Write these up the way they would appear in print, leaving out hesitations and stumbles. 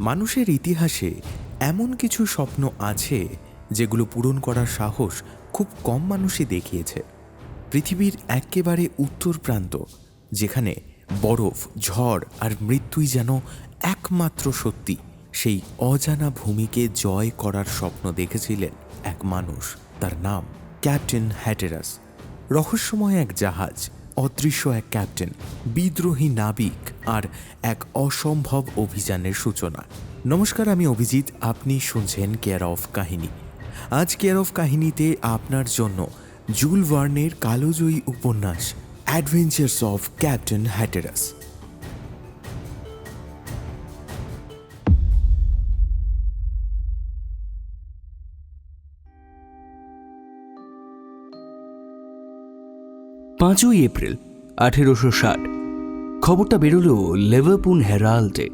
মানুষের ইতিহাসে এমন কিছু স্বপ্ন আছে যেগুলো পূরণ করার সাহস খুব কম মানুষই দেখিয়েছে। পৃথিবীর একেবারে উত্তর প্রান্ত, যেখানে বরফ, ঝড় আর মৃত্যুই যেন একমাত্র সত্যি, সেই অজানা ভূমিকে জয় করার স্বপ্ন দেখেছিলেন এক মানুষ। তার নাম ক্যাপ্টেন হ্যাটেরাস। রহস্যময় এক জাহাজ, অদৃশ্য এক ক্যাপ্টেন, বিদ্রোহী নাবিক আর এক অসম্ভব অভিযানের সূচনা। নমস্কার, আমি অভিজিৎ, আপনি শুনছেন কেয়ার অফ কাহিনী। আজ কেয়ার অফ কাহিনীতে আপনার জন্য জুল ভার্নের কালোজয়ী উপন্যাস অ্যাডভেঞ্চার্স অফ ক্যাপ্টেন হ্যাটেরাস। পাঁচই এপ্রিল 1860 খবরটা বেরোলো লিভারপুল হেরাল্ডে।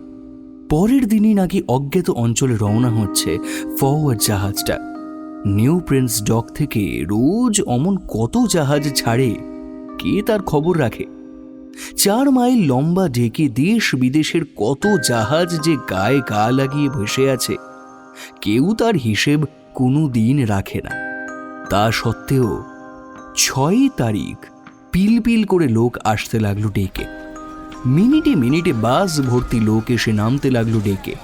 পরের দিনই নাকি অজ্ঞাত অঞ্চলে রওনা হচ্ছে ফরওয়ার্ড জাহাজটা। নিউ প্রিন্স ডক থেকে রোজ অমন কত জাহাজ ছাড়ে, কে তার খবর রাখে? 4 মাইল লম্বা ডেকে দেশ বিদেশের কত জাহাজ যে গায়ে গা লাগিয়ে বসে আছে, কেউ তার হিসেব কোনো দিন রাখে না। তা সত্ত্বেও 6 তারিখ পিল করে লোক আসতে লাগলো ডেকে। মিনিটে মিনিটে বাস ভর্তি লোক এসে নামতে লাগলো ডেকে।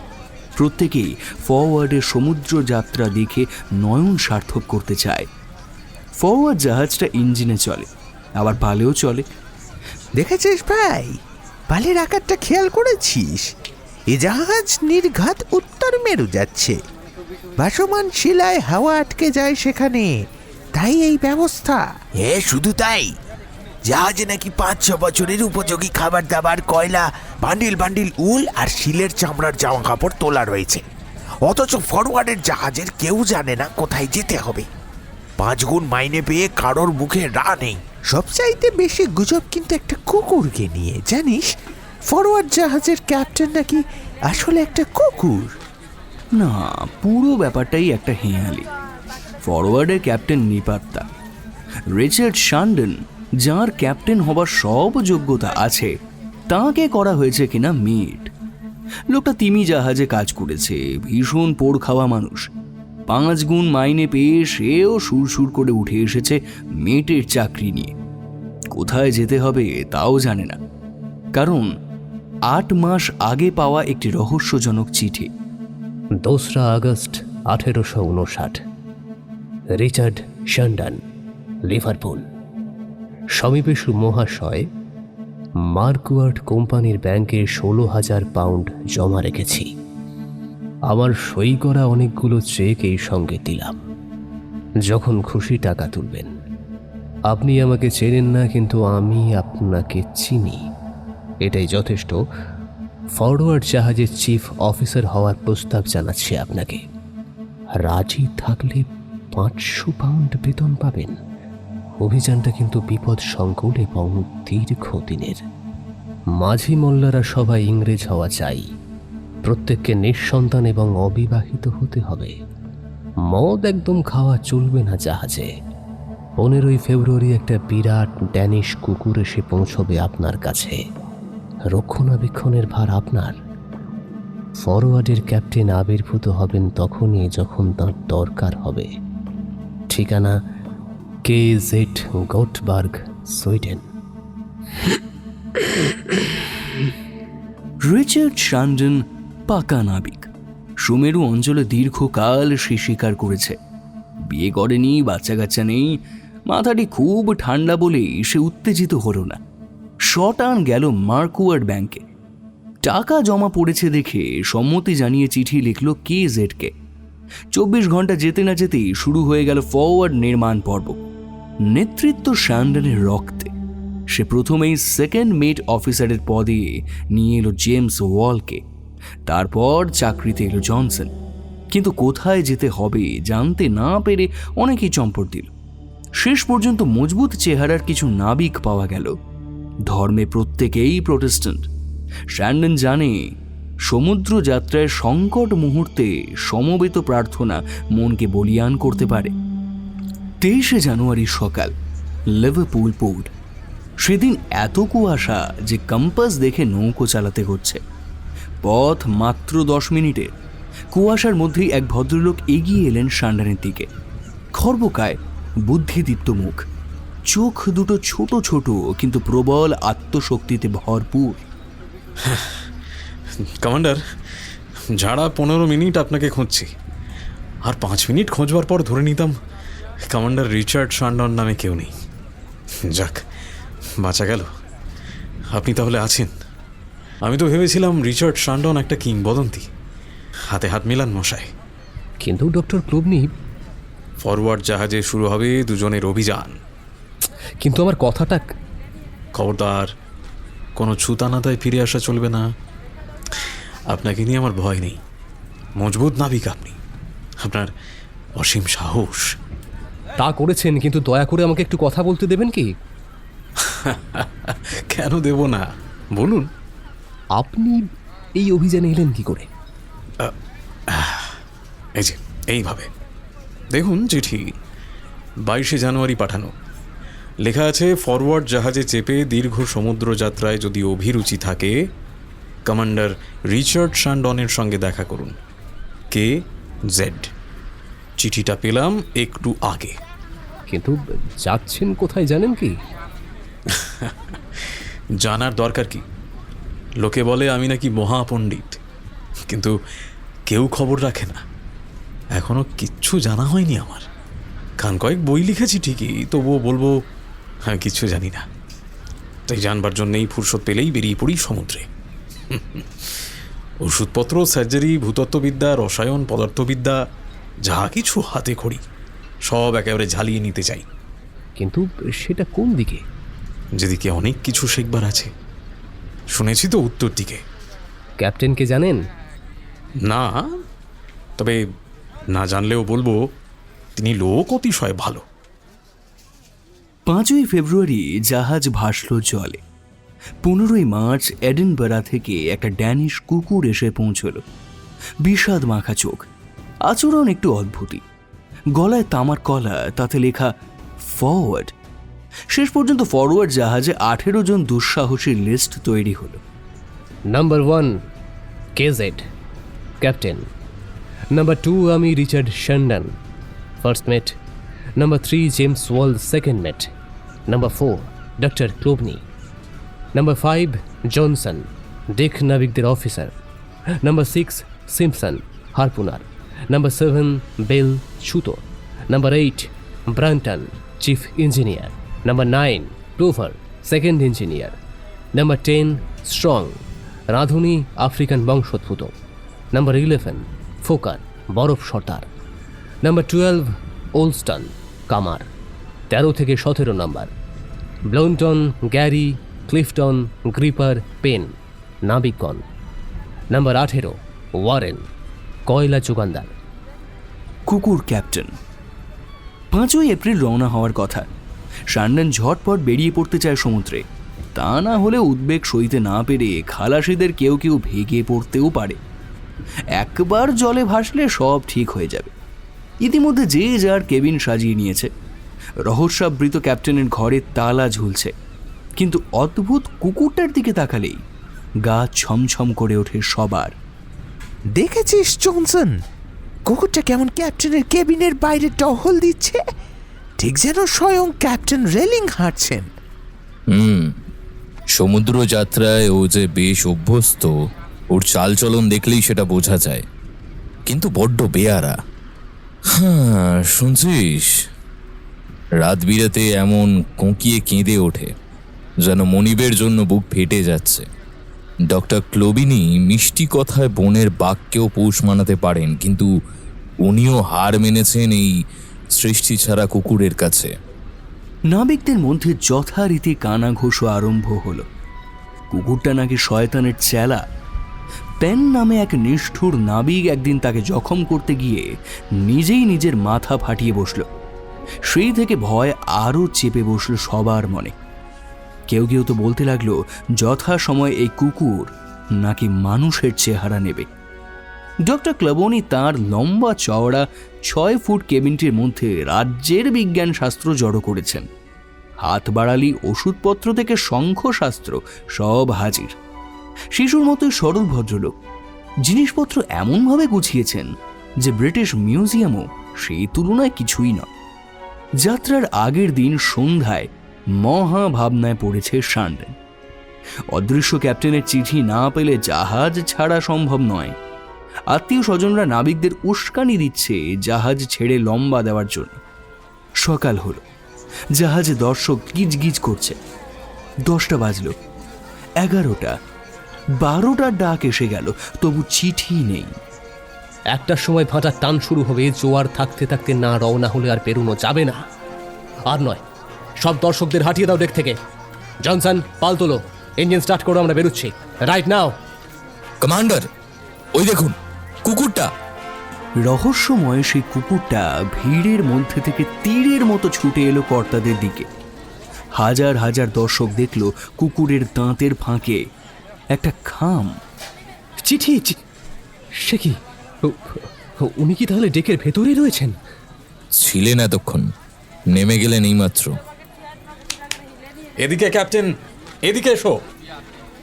প্রত্যেকেই ফরওয়ার্ডের সমুদ্র যাত্রা দেখে নয়ন সার্থক করতে চায়। ফরওয়ার্ড জাহাজটা ইঞ্জিনে চলে, আবার পালেও চলে। দেখেছিস ভাই, পালের আকারটা খেয়াল করেছিস? এ জাহাজ নির্ঘাত উত্তর মেরু যাচ্ছে। ভাসমান শিলায় হাওয়া আটকে যায় সেখানে, তাই এই ব্যবস্থা। শুধু তাই, জাহাজে নাকি 5-6 বছরের উপযোগী খাবার দাবার, কয়লা, বান্ডিল বান্ডিল উল আর শিলের চামড়ার জামা কাপড় তোলা রয়েছে। অথচ ফরওয়ার্ডের জাহাজের কেউ জানে না কোথায় যেতে হবে। 5 গুণ মাইনে পেয়ে কারোর মুখে রা নেই। সবচাইতে বেশি গুজব কিন্তু একটা কুকুরকে নিয়ে, জানিস? ফরওয়ার্ড জাহাজের ক্যাপ্টেন নাকি আসলে একটা কুকুর। না, পুরো ব্যাপারটাই একটা হেঁয়ালি। ফরওয়ার্ডের ক্যাপ্টেন নিপাত্তা রিচার্ড শান্ডন, যার ক্যাপ্টেন হবার সব যোগ্যতা আছে, তাকে করা হয়েছে কিনা মেট। লোকটা তিমি জাহাজে কাজ করেছে, ভীষণ পোড় খাওয়া মানুষ। 5 গুণ মাইনে পেয়ে সেও সুরসুর করে উঠে এসেছে মেটের চাকরি নিয়ে। কোথায় যেতে হবে তাও জানে না, কারণ 8 মাস আগে পাওয়া একটি রহস্যজনক চিঠি। 2 আগস্ট 1859, রিচার্ড শান্ডন, লিভারপুল। সমীপেশু মহাশয়, মার্কুয়ার্ড কোম্পানির ব্যাংকে 16,000 পাউন্ড জমা রেখেছি। আমার সই করা অনেকগুলো চেক এই সঙ্গে দিলাম। যখন খুশি টাকা তুলবেন। আপনি আমাকে চেনেন না, কিন্তু আমি আপনাকে চিনি, এটাই যথেষ্ট। ফরওয়ার্ড জাহাজের চিফ অফিসার হওয়ার প্রস্তাব জানাচ্ছি আপনাকে। রাজি থাকলে 500 পাউন্ড বেতন পাবেন। অভিযানটা কিন্তু বিপদ সংকুল এবং দীর্ঘদিনের। মাঝি মোল্লারা সবাই ইংরেজ হওয়া চাই। প্রত্যেককে নিঃসন্তান এবং অবিবাহিত হতে হবে। মদ একদম খাওয়া চলবে না জাহাজে। 15ই ফেব্রুয়ারি একটা বিরাট ড্যানিশ কুকুর এসে পৌঁছবে আপনার কাছে। রক্ষণাবেক্ষণের ভার আপনার। ফরওয়ার্ডের ক্যাপ্টেন আবির্ভূত হবেন তখনই যখন তার দরকার হবে। ঠিকানা KZ গোটবার্গ, সুইডেন। রিচার্ড শান্ডন পাকা নাবিক। সুমেরু অঞ্চলে দীর্ঘকাল সে শিকার করেছে। বিয়ে করেনি, বাচ্চা কাচ্চা নেই। মাথাটি খুব ঠান্ডা বলে সে উত্তেজিত হলো না। শটান গেল মার্কুয়ার্ড ব্যাংকে। টাকা জমা পড়েছে দেখে সম্মতি জানিয়ে চিঠি লিখল KZকে। 24 ঘন্টা যেতে না যেতেই শুরু হয়ে গেল ফরওয়ার্ড নির্মাণ পর্ব। নেতৃত্ব শান্ডনের রক্তে। সে প্রথমেই 2nd মেট অফিসারের পদে নিয়ে এলো জেমস ওয়ালকে। তারপর চাকরিতে এলো জনসন। কিন্তু কোথায় যেতে হবে জানতে না পেরে অনেকেই চম্পট দিল। শেষ পর্যন্ত মজবুত চেহারার কিছু নাবিক পাওয়া গেল। ধর্মে প্রত্যেকেই প্রোটেস্ট্যান্ট। শান্ডন জানে, সমুদ্র যাত্রায় সংকট মুহূর্তে সমবেত প্রার্থনা মনকে বলিয়ান করতে পারে। 23 জানুয়ারি সকাল, লিভারপুল পোর্ট। সেদিন এত কুয়াশা যে কম্পাস দেখে নৌকো চালাতে হচ্ছে। পথ মাত্র 10 মিনিটে। কুয়াশার মধ্যেই এক ভদ্রলোক এগিয়ে এলেন শান্ডানের দিকে। খর্বকায়, বুদ্ধিদীপ্ত মুখ, চোখ দুটো ছোট ছোট কিন্তু প্রবল আত্মশক্তিতে ভরপুর। কমান্ডার, ঝাড়া 15 মিনিট আপনাকে খুঁজছি, আর 5 মিনিট খোঁজবার পর ধরে নিতাম কমান্ডার রিচার্ড শান্ডন নামে কেউ নেই। যাক, বাঁচা গেল। আপনি তাহলে আছেন। আমি তো ভেবেছিলাম রিচার্ড শান্ডন একটা কিংবদন্তি। হাতে হাত মেলান মশাই। কিন্তু ডক্টর ক্লুবনি, ফরওয়ার্ড জাহাজে শুরু হবে দুজনের অভিযান। কিন্তু আমার কথাটা। খবরদার, কোনো ছুতানাতায় ফিরে আসা চলবে না। আপনাকে নিয়ে আমার ভয় নেই। মজবুত নাবিক আপনি, আপনার অসীম সাহস। তা করেছেন, কিন্তু দয়া করে আমাকে একটু কথা বলতে দেবেন কি? কেন দেব না, বলুন। আপনি এই অভিযানে এলেন কি করে? এই যে এইভাবে দেখুন, চিঠি 22শে জানুয়ারি পাঠানো। লেখা আছে, ফরওয়ার্ড জাহাজে চেপে দীর্ঘ সমুদ্র যাত্রায় যদি অভিরুচি থাকে, কমান্ডার রিচার্ড শান্ডনের সঙ্গে দেখা করুন। KZ। চিঠিটা পেলাম একটু আগে। কিন্তু যাচ্ছেন কোথায় জানেন কি? জানার দরকার কি? লোকে বলে আমি নাকি মহাপণ্ডিত, কিন্তু কেউ খবর রাখে না। এখনো কিচ্ছু জানা হয়নি আমার। খান কয়েক বই লিখেছি ঠিকই, তবুও বলবো হ্যাঁ, কিচ্ছু জানি না। তাই জানবার জন্যেই ফুরসত পেলেই বেরিয়ে পড়ি সমুদ্রে। ওষুধপত্র, সার্জারি, ভূতত্ত্ববিদ্যা, রসায়ন, পদার্থবিদ্যা, যা কিছু হাতে খড়ি সব একেবারে ঝালিয়ে নিতে চাই। কিন্তু সেটা কোন দিকে? যেদিকে অনেক কিছু শেখবার আছে। শুনেছি তো উত্তর দিকে। ক্যাপ্টেনকে জানেন? না, তবে না জানলেও বলবো তিনি লোক অতিশয় ভালো। 5ই ফেব্রুয়ারি জাহাজ ভাসল জলে। 15ই মার্চ এডিনবরা থেকে একটা ড্যানিশ কুকুর এসে পৌঁছল। বিষাদ মাখা চোখ, আচরণ একটু অদ্ভুতই, গলায় তামার কলা, তাতে লেখা ফরওয়ার্ড। শেষ পর্যন্ত ফরওয়ার্ড জাহাজে 18 জন দুঃসাহসীর লিস্ট তৈরি হলো। Number 1 KZ, captain. নাম্বার 2 আমি Richard Shandon, first mate. Number 3 James Wall, second mate. Number 4 doctor Clawbonny. Number 5 Johnson, deck নাবিকদের officer. Number 6 Simpson, harpooner. Number 7 Bell, ছুতো। Number 8 Brunton, chief engineer. Number 9 টোভার, second engineer. Number 10 Strong, রাঁধুনি, African বংশোদ্ভূত। Number 11 Foker, বরফ সর্দার। Number 12 Wolsten, কামার। 13 থেকে 17 number ব্লাউন্টন, গ্যারি, ক্লিফটন, গ্রিপার, পেন, নাবিকগণ। নাম্বার 18 ওয়ারেন, কয়লা যোগানদার। কুকুর ক্যাপ্টেন। 5ই এপ্রিল রওনা হওয়ার কথা। শান্ডন ঝটপট বেরিয়ে পড়তে চায় সমুদ্রে। তা না হলে উদ্বেগ সইতে না পেরে খালাসিদের কেউ কেউ ভেগে পড়তেও পারে। একবার জলে ভাসলে সব ঠিক হয়ে যাবে। ইতিমধ্যে যে যার কেবিন সাজিয়ে নিয়েছে। রহস্যাবৃত ক্যাপ্টেনের ঘরে তালা ঝুলছে, কিন্তু অদ্ভুত কুকুরটার দিকে তাকালেই গা ছমছম করে ওঠে সবার। দেখেছিস জনসন, কুকুরটা কেমন ক্যাপ্টেনের কেবিনের বাইরে টহল দিচ্ছে? ঠিক যেন স্বয়ং ক্যাপ্টেন রেলিং হাঁটছেন। সমুদ্র যাত্রায় ও যে বেশ অভ্যস্ত, ওর চালচলন দেখলেই সেটা বোঝা যায়। কিন্তু বড্ড বেয়ারা। হ্যাঁ, শুনছিস, রাত বিরাতে এমন কোঁকিয়ে কেঁদে ওঠে যেন মনিবের জন্য বুক ফেটে যাচ্ছে। ডক্টর ক্লোবিনি মিষ্টি কথায় বনের বাঘকেও পৌষ মানাতে পারেন, কিন্তু উনিও হার মেনেছেন এই সৃষ্টি ছাড়া কুকুরের কাছে। নাবিকদের মধ্যে যথারীতি কানাঘোষ আরম্ভ হলো। কুকুরটা নাকি শয়তানের চেলা। পেন নামে এক নিষ্ঠুর নাবিক একদিন তাকে জখম করতে গিয়ে নিজেই নিজের মাথা ফাটিয়ে বসল। সেই থেকে ভয় আরও চেপে বসল সবার মনে। কেউ কেউ তো বলতে লাগলো যথাসময় এই কুকুর নাকি মানুষের চেহারা নেবে। ডক্টর ক্লাবনি তাঁর লম্বা চওড়া 6 ফুট কেবিনটির মধ্যে রাজ্যের বিজ্ঞান শাস্ত্র জড়ো করেছেন। হাত বাড়ালি ওষুধপত্র থেকে শঙ্খশাস্ত্র সব হাজির। শিশুর মতোই সরল ভদ্রলোক, জিনিসপত্র এমনভাবে গুছিয়েছেন যে ব্রিটিশ মিউজিয়ামও সেই তুলনায় কিছুই না। যাত্রার আগের দিন সন্ধ্যায় মহা ভাবনায় পড়েছে শান্ডেন। অদৃশ্য ক্যাপ্টেনের চিঠি না পেলে জাহাজ ছাড়া সম্ভব নয়। আত্মীয় স্বজনরা নাবিকদের উস্কানি দিচ্ছে জাহাজ ছেড়ে লম্বা দেওয়ার জন্য। সকাল হলো, জাহাজে দর্শক গিজগিজ করছে। 10টা বাজল, 11টা, 12টার ডাক এসে গেল, তবু চিঠি নেই। একটার সময় ভাটার টান শুরু হবে, জোয়ার থাকতে থাকতে না রওনা হলে আর পেরোনো যাবে না। আর নয়, সব দর্শকদের হাঁটিয়ে দাও ডেক থেকে। জনসন, পাল তোলো, ইঞ্জিন স্টার্ট করো, আমরা বেরোচ্ছি রাইট নাও। কমান্ডার, ওই দেখুন কুকুরটা। রহস্যময় সেই কুকুরটা ভিড়ের মধ্যে থেকে তীরের মতো ছুটে এলো কর্তাদের দিকে। হাজার হাজার দর্শক দেখল কুকুরের দাঁতের ফাঁকে একটা খাম। চিঠি, সে কি? উনি কি তাহলে ডেকের ভেতরেই রয়েছেন? ছিলেন এতক্ষণ, নেমে গেলেন এইমাত্র। এদিকে ক্যাপ্টেন, এদিকে এসো।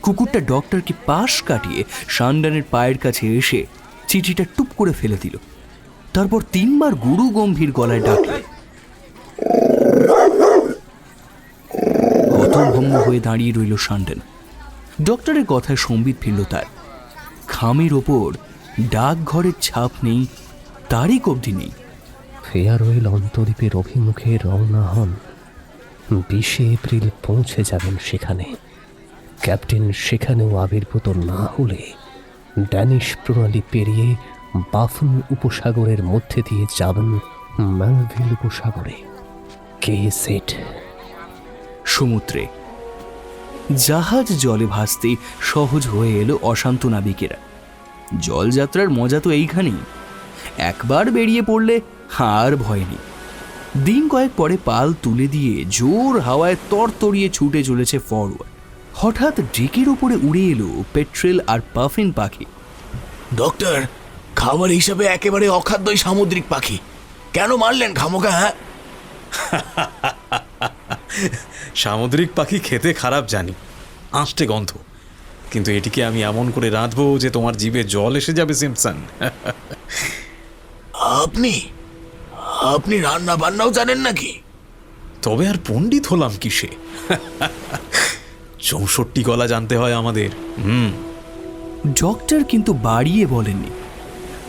কুকুরটা ডক্টরকে পাশ কাটিয়ে শান্ডানের পায়ের কাছে এসে চিঠিটা টুপ করে ফেলে দিল। তারপর 3 বার গুরু গম্ভীর গলায় ডাকল। হতভম্ব হয়ে দাঁড়িয়ে রইল শান্ডান। ডক্টরের কথায় সম্বিত ফিরল তার। খামের ওপর ডাকঘরের ছাপ নেই, তারিখ অবধি নেই। ফেয়ারওয়েল অন্তরীপের অভিমুখে রওনা হন। 20 এপ্রিল পৌঁছে যাবেন সেখানে। ক্যাপ্টেন সেখানেও আবির্ভূত না হলে ড্যানিশ প্রণালী পেরিয়ে বাফন উপসাগরের মধ্যে দিয়ে যাবেন ম্যালভিল উপসাগরে। কে সেট সমুদ্রে জাহাজ জলে ভাসতে সহজ হয়ে এলো অশান্ত নাবিকেরা। জলযাত্রার মজা তো এইখানেই। একবার বেরিয়ে পড়লে আর ভয় নেই। দিন কয়েক পরে পাল তুলে দিয়ে জোর হাওয়ায় তরতরিয়ে ছুটে চলেছে ফরওয়ার্ড। হঠাৎ ডেকের ওপরে উড়ে এলো পেট্রেল আর পাফিন পাখি। ডক্টর, খাবার হিসাবে একেবারে অখাদ্যই সামুদ্রিক পাখি, কেন মারলেন খামোকা? হ্যাঁ, সামুদ্রিক পাখি খেতে খারাপ জানি, আঁশটে গন্ধ, কিন্তু এটিকে আমি এমন করে রাঁধবো যে তোমার জিভে জল এসে যাবে সিম্পসন। আপনি আপনি রান্না বান্নাও জানেন নাকি? তবে আর পণ্ডিত হলাম কিসে? 64 গলা জানতে হয় আমাদের। ডক্টর কিন্তু বাড়িয়ে বলেননি।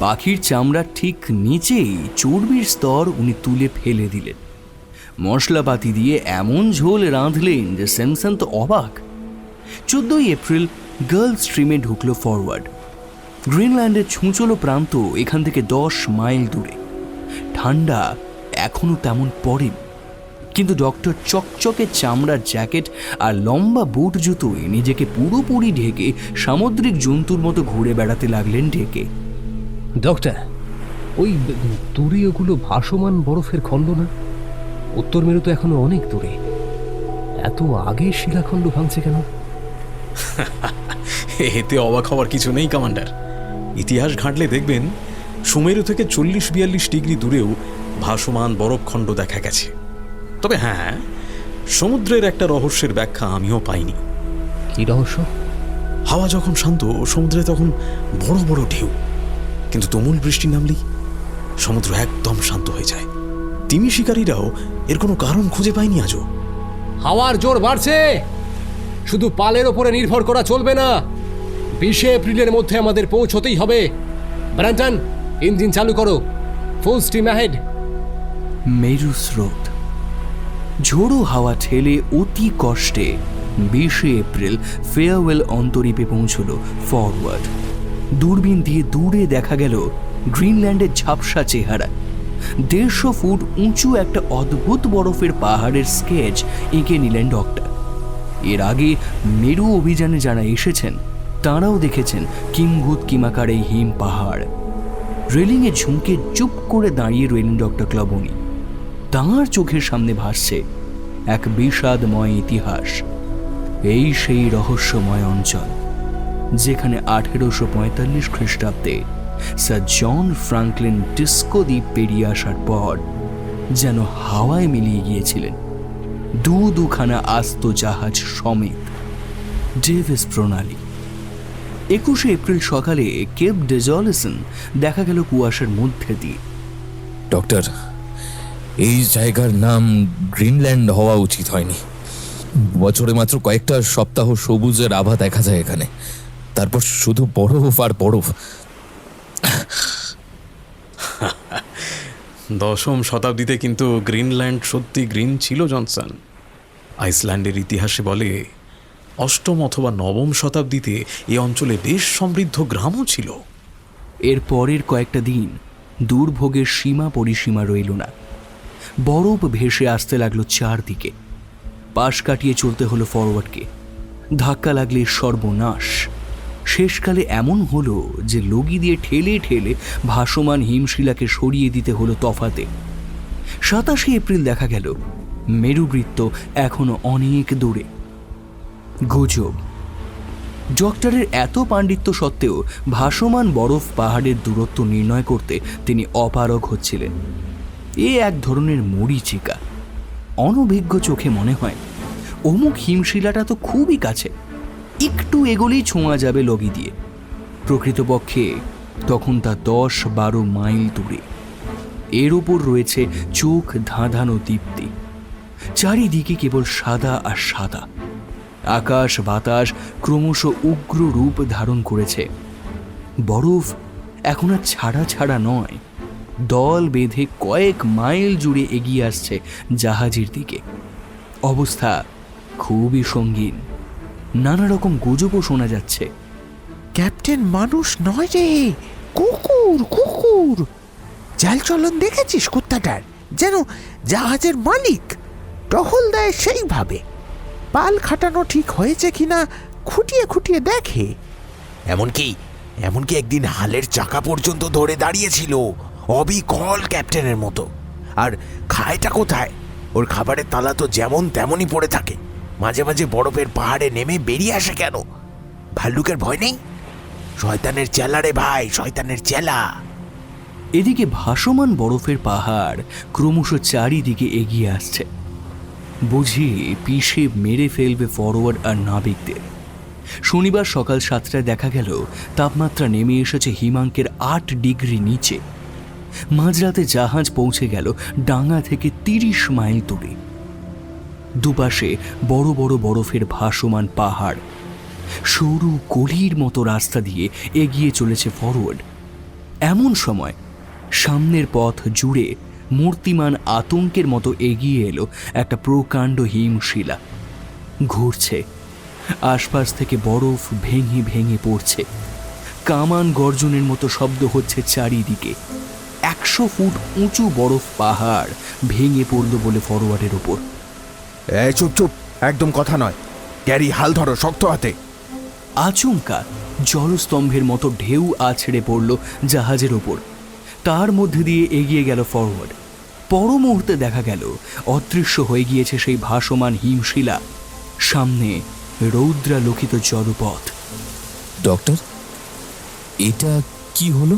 পাখির চামড়ার ঠিক নিচেই চর্বির স্তর উনি তুলে ফেলে দিলেন। মশলাপাতি দিয়ে এমন ঝোল রাঁধলেন যে স্যামসন তো অবাক। 14 এপ্রিল গার্ল স্ট্রিমে ঢুকলো ফরওয়ার্ড। গ্রিনল্যান্ডের ছুঁচলো প্রান্ত এখান থেকে 10 মাইল দূরে। ঠান্ডা এখনো তেমন পড়েনি, কিন্তু ডক্টর চকচকে চামড়ার জ্যাকেট আর লম্বা বুট জুতোয় নিজেকে পুরোপুরি ঢেকে সামুদ্রিক জন্তুর মতো ঘুরে বেড়াতে লাগলেন ঢেকে। ডক্টর, ওই দূরে ওগুলো ভাসমান বরফের খণ্ড না? উত্তর মেরু তো এখনো অনেক দূরে। এত আগে শিলাখণ্ড ভাঙছে কেন? এতে অবাক হওয়ার কিছু নেই কমান্ডার। ইতিহাস ঘাঁটলে দেখবেন সুমেরু থেকে 40-42 ডিগ্রি দূরেও ভাসমান বরফখণ্ড দেখা গেছে। তবে হ্যাঁ, সমুদ্রের একটা রহস্যের ব্যাখ্যা আমিও পাইনি। কি রহস্য? হাওয়া যখন শান্ত, সমুদ্রে তখন বড় বড় ঢেউ, কিন্তু তুমুল বৃষ্টি নামলেই সমুদ্র একদম শান্ত হয়ে যায়। তিমি শিকারীরাও এর কোনো কারণ খুঁজে পায়নি আজও। হাওয়ার জোর বাড়ছে, শুধু পালের ওপরে নির্ভর করা চলবে না। 20 এপ্রিলের মধ্যে আমাদের পৌঁছতেই হবে। ব্র্যান্টন, ইঞ্জিন চালু করো, ফুল স্টিম অ্যাহেড। মেরু স্রোত, ঝোড়ো হাওয়া ঠেলে অতি কষ্টে 20 এপ্রিল ফেয়ারওয়েল অন্তরীপে পৌঁছল ফরওয়ার্ড। দূরবীন দিয়ে দূরে দেখা গেল গ্রিনল্যান্ডের ঝাপসা চেহারা। 150 ফুট উঁচু একটা অদ্ভুত বরফের পাহাড়ের স্কেচ এঁকে নিলেন ডক্টর। এর আগে মেরু অভিযানে যারা এসেছেন তাঁরাও দেখেছেন কিম্ভূত কিমাকার এই হিম পাহাড়। রেলিংয়ে ঝুঁকে চুপ করে দাঁড়িয়ে রইলেন ডক্টর ক্লাবনি। তাঁর চোখের সামনে ভাসছে এক বিষাদময় ইতিহাস। এই সেই রহস্যময় অঞ্চল যেখানে 1845 খ্রিস্টাব্দে স্যার জন ফ্রাঙ্কলিন ডিস্কো দ্বীপ পেরিয়ে আসার পর যেন হাওয়ায় মিলিয়ে গিয়েছিলেন দুখানা আস্ত জাহাজ সমেত ডেভিস প্রণালী। 21 এপ্রিল সকালে কেপ ডেজলেসন দেখা গেল কুয়াশার মধ্যে দিয়ে। ডক্টর, এই জায়গার নাম গ্রিনল্যান্ড হওয়া উচিত হয়নি। বছরে মাত্র কয়েকটা সপ্তাহ সবুজের আভা দেখা যায় এখানে, তারপর শুধু বরফ আর বরফ। 10ম শতাব্দীতে কিন্তু গ্রিনল্যান্ড সত্যি গ্রিন ছিল জনসন। আইসল্যান্ডের ইতিহাসে বলে 8ম অথবা 9ম শতাব্দীতে এই অঞ্চলে বেশ সমৃদ্ধ গ্রামও ছিল। এর পরের কয়েকটা দিন দুর্ভোগের সীমা পরিসীমা রইল না। বরফ ভেসে আসতে লাগলো চারদিকে। পাশ কাটিয়ে চলতে হলো ফরওয়ার্ডকে। ধাক্কা লাগলে সর্বনাশ। শেষকালে এমন হলো যে লগি দিয়ে ঠেলে ঠেলে ভাসমান হিমশিলাকে সরিয়ে দিতে হলো তফাতে। 27 এপ্রিল দেখা গেল মেরুবৃত্ত এখনো অনেক দূরে। গুজব। ডক্টরের এত পাণ্ডিত্য সত্ত্বেও ভাসমান বরফ পাহাড়ের দূরত্ব নির্ণয় করতে তিনি অপারগ হচ্ছিলেন। এ এক ধরনের মরীচিকা। অনভিজ্ঞ চোখে মনে হয় অমুক হিমশিলাটা তো খুবই কাছে, একটু এগোলেই ছোঁয়া যাবে লগি দিয়ে। প্রকৃতপক্ষে তখন তা 10-12 মাইল দূরে। এর ওপর রয়েছে চোখ ধাঁধানো দীপ্তি। চারিদিকে কেবল সাদা আর সাদা। আকাশ বাতাস ক্রমশ উগ্র রূপ ধারণ করেছে। বরফ এখন আর ছাড়া ছাড়া নয়, দল বেঁধে কয়েক মাইল জুড়ে এগিয়ে আসছে জাহাজের দিকে। অবস্থা খুবই সঙ্গীন। নানা রকম গুজবও শোনা যাচ্ছে। ক্যাপ্টেন মানুষ নয় রে, কুকুর কুকুর। চাল চলন দেখেছিস কুত্তাটার? যেন জাহাজের মালিক। টহল দেয় সেইভাবে। পাল খাটানো ঠিক হয়েছে কিনা খুঁটিয়ে খুঁটিয়ে দেখে। এমনকি একদিন হালের চাকা পর্যন্ত ধরে দাঁড়িয়েছিল, অবিকল ক্যাপ্টেনের মতো। আর খায়টা কোথায়? ওর খাবারের তালা তো যেমন তেমনই পড়ে থাকে। মাঝে মাঝে বরফের পাহাড়ে নেমে বেরিয়ে আসে কেন? ভাল্লুকের ভয় নেই? শয়তানের চেলা রে ভাই, শয়তানের চেলা। এদিকে ভাসমান বরফের পাহাড় ক্রমশ চারিদিকে এগিয়ে আসছে। বুঝি পিষে মেরে ফেলবে ফরওয়ার্ড আর নাবিকদের। শনিবার সকাল 7টায় দেখা গেল তাপমাত্রা নেমে এসেছে হিমাঙ্কের 8 ডিগ্রি নিচে। মাঝরাতে জাহাজ পৌঁছে গেল ডাঙ্গা থেকে 30 মাইল দূরে। দুপাশে বড় বড় বরফের ভাসমান পাহাড়। সরু গলির মতো রাস্তা দিয়ে এগিয়ে চলেছে ফরওয়ার্ড। এমন সময় সামনের পথ জুড়ে মূর্তিমান আতঙ্কের মতো এগিয়ে এলো একটা প্রকাণ্ড হিমশিলা। ঘুরছে। আশপাশ থেকে বরফ ভেঙে ভেঙে পড়ছে। কামান গর্জনের মতো শব্দ হচ্ছে চারিদিকে। 100 ফুট উঁচু বরফ পাহাড় ভেঙে পড়ল বলে ফরওয়ার্ডের ওপর। চুপ চুপ, একদম কথা নয়। ক্যারি, হাল ধরো শক্ত হাতে। আচমকা জলস্তম্ভের মতো ঢেউ আছড়ে পড়ল জাহাজের ওপর। তার মধ্যে দিয়ে এগিয়ে গেল ফরওয়ার্ড। পর মুহূর্তে দেখা গেল অদৃশ্য হয়ে গিয়েছে সেই ভাসমান হিমশিলা। সামনে রৌদ্রালোকিত জলপথ। ডক্টর, এটা কি হলো?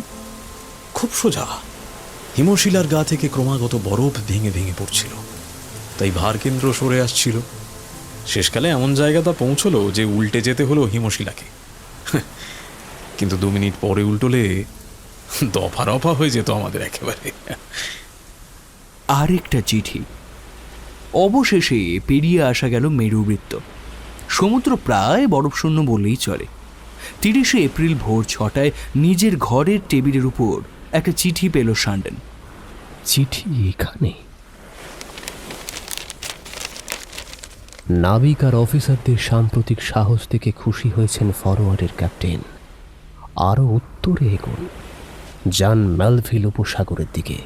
খুব সোজা। হিমশিলার গা থেকে ক্রমাগত বরফ ভেঙে ভেঙে পড়ছিল, তাই ভারকেন্দ্র সরে আসছিল। শেষকালে এমন জায়গাটা পৌঁছলো যে উল্টে যেতে হলো হিমশিলাকে। কিন্তু 2 মিনিট পরে উল্টোলে দফা রফা হয়ে যেত আমাদের একেবারে। আরেকটা চিঠি। অবশেষে পেরিয়ে আসা গেল মেরুবৃত্ত। সমুদ্র প্রায় বরফশূন্য বললেই চলে। 30 এপ্রিল ভোর 6টায় নিজের ঘরের টেবিলের উপর একটা চিঠি পেল শান্ডন। চিঠি এখানে। নাবিক আর অফিসারদের সাম্প্রতিক সাহস থেকে খুশি হয়েছেন ফরওয়ার্ডের ক্যাপ্টেন। আরও উত্তরে এগোন, যান মেলভিল উপসাগরের দিকে।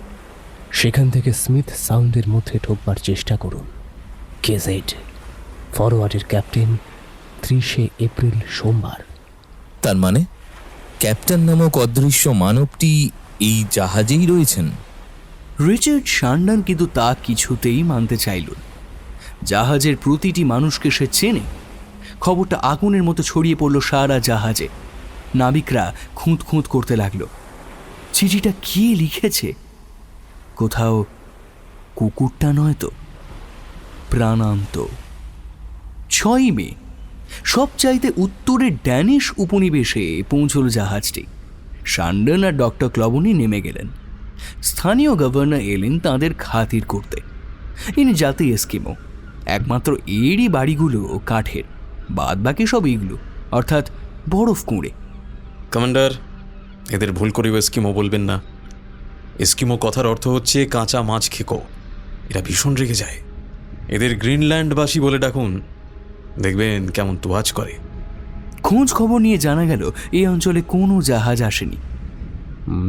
সেখান থেকে স্মিথ সাউন্ডের মধ্যে ঢোকবার চেষ্টা করুন। কেজেড, ফরওয়ার্ডের ক্যাপ্টেন, 30 এপ্রিল সোমবার। তার মানে ক্যাপ্টেন নামক অদৃশ্য মানবটি এই জাহাজেই রয়েছেন? রিচার্ড শান্ডন কিন্তু তা কিছুতেই মানতে চাইল না। জাহাজের প্রতিটি মানুষকে সে চেনে। খবরটা আগুনের মতো ছড়িয়ে পড়ল সারা জাহাজে। নাবিকরা খুঁত খুঁত করতে লাগলো। চিঠিটা কে লিখেছে? কোথাও কুকুরটা নয় তো? প্রাণান্ত। 6 মে সবচাইতে উত্তরে ড্যানিশ উপনিবেশে পৌঁছল জাহাজটি। শান্ডন আর ডক্টর ক্লবনি নেমে গেলেন। স্থানীয় গভর্নর এলেন তাঁদের খাতির করতে। ইনি জাতি এস্কিমো, একমাত্র এরই বাড়িগুলো কাঠের, বাদ বাকি সব ইগলু অর্থাৎ বরফ কুঁড়ে। কমান্ডার, এদের ভুল করেও এস্কিমো বলবেন না। এস্কিমো কথার অর্থ হচ্ছে কাঁচা মাছ খেকো। এরা ভীষণ রেগে যায়। এদের গ্রিনল্যান্ডবাসী বলে ডাকুন, দেখবেন কেমন তোয়াজ করে। খোঁজ খবর নিয়ে জানা গেল এই অঞ্চলে কোনো জাহাজ আসেনি।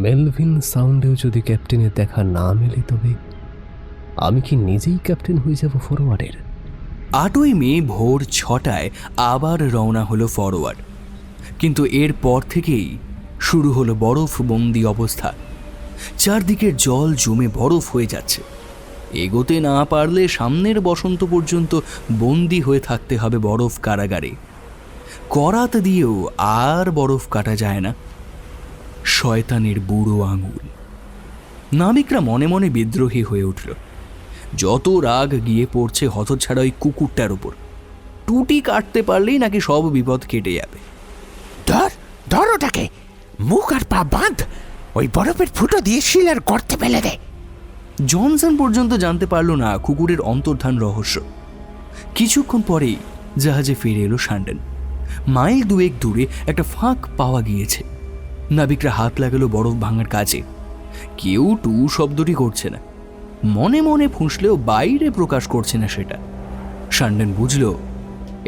মেলভিন সাউন্ডেও যদি ক্যাপ্টেনের দেখা না মেলে, তবে আমি কি নিজেই ক্যাপ্টেন হয়ে যাব ফরওয়ার্ডের? 8ই মে ভোর 6টায় আবার রওনা হলো ফরওয়ার্ড। কিন্তু এর পর থেকেই শুরু হলো বরফবন্দি অবস্থা। চারদিকের জল জমে বরফ হয়ে যাচ্ছে। এগোতে না পারলে সামনের বসন্ত পর্যন্ত বন্দি হয়ে থাকতে হবে বরফ কারাগারে। করাত দিয়েও আর বরফ কাটা যায় না। শয়তানের বুড়ো আঙুল। নাবিকরা মনে মনে বিদ্রোহী হয়ে উঠল। যত রাগ গিয়ে পড়ছে হতছাড়া ওই কুকুরটার ওপর। টুটি কাটতে পারলেই নাকি সব বিপদ কেটে যাবে। ধর ওটাকে, মুখ আর পা বাঁধ, ওই বরফের ফুটো দিয়ে শিলার গর্তে ফেলে দে। জনসন পর্যন্ত জানতে পারল না কুকুরের অন্তর্ধান রহস্য। কিছুক্ষণ পরেই জাহাজে ফিরে এলো শান্ডন। মাইল 2 দূরে একটা ফাঁক পাওয়া গিয়েছে। নাবিকরা হাত লাগালো বরফ ভাঙার কাজে। কেউ টু শব্দটি করছে না। মনে মনে ফুঁসলেও বাইরে প্রকাশ করছে না সেটা। শান্ডন বুঝল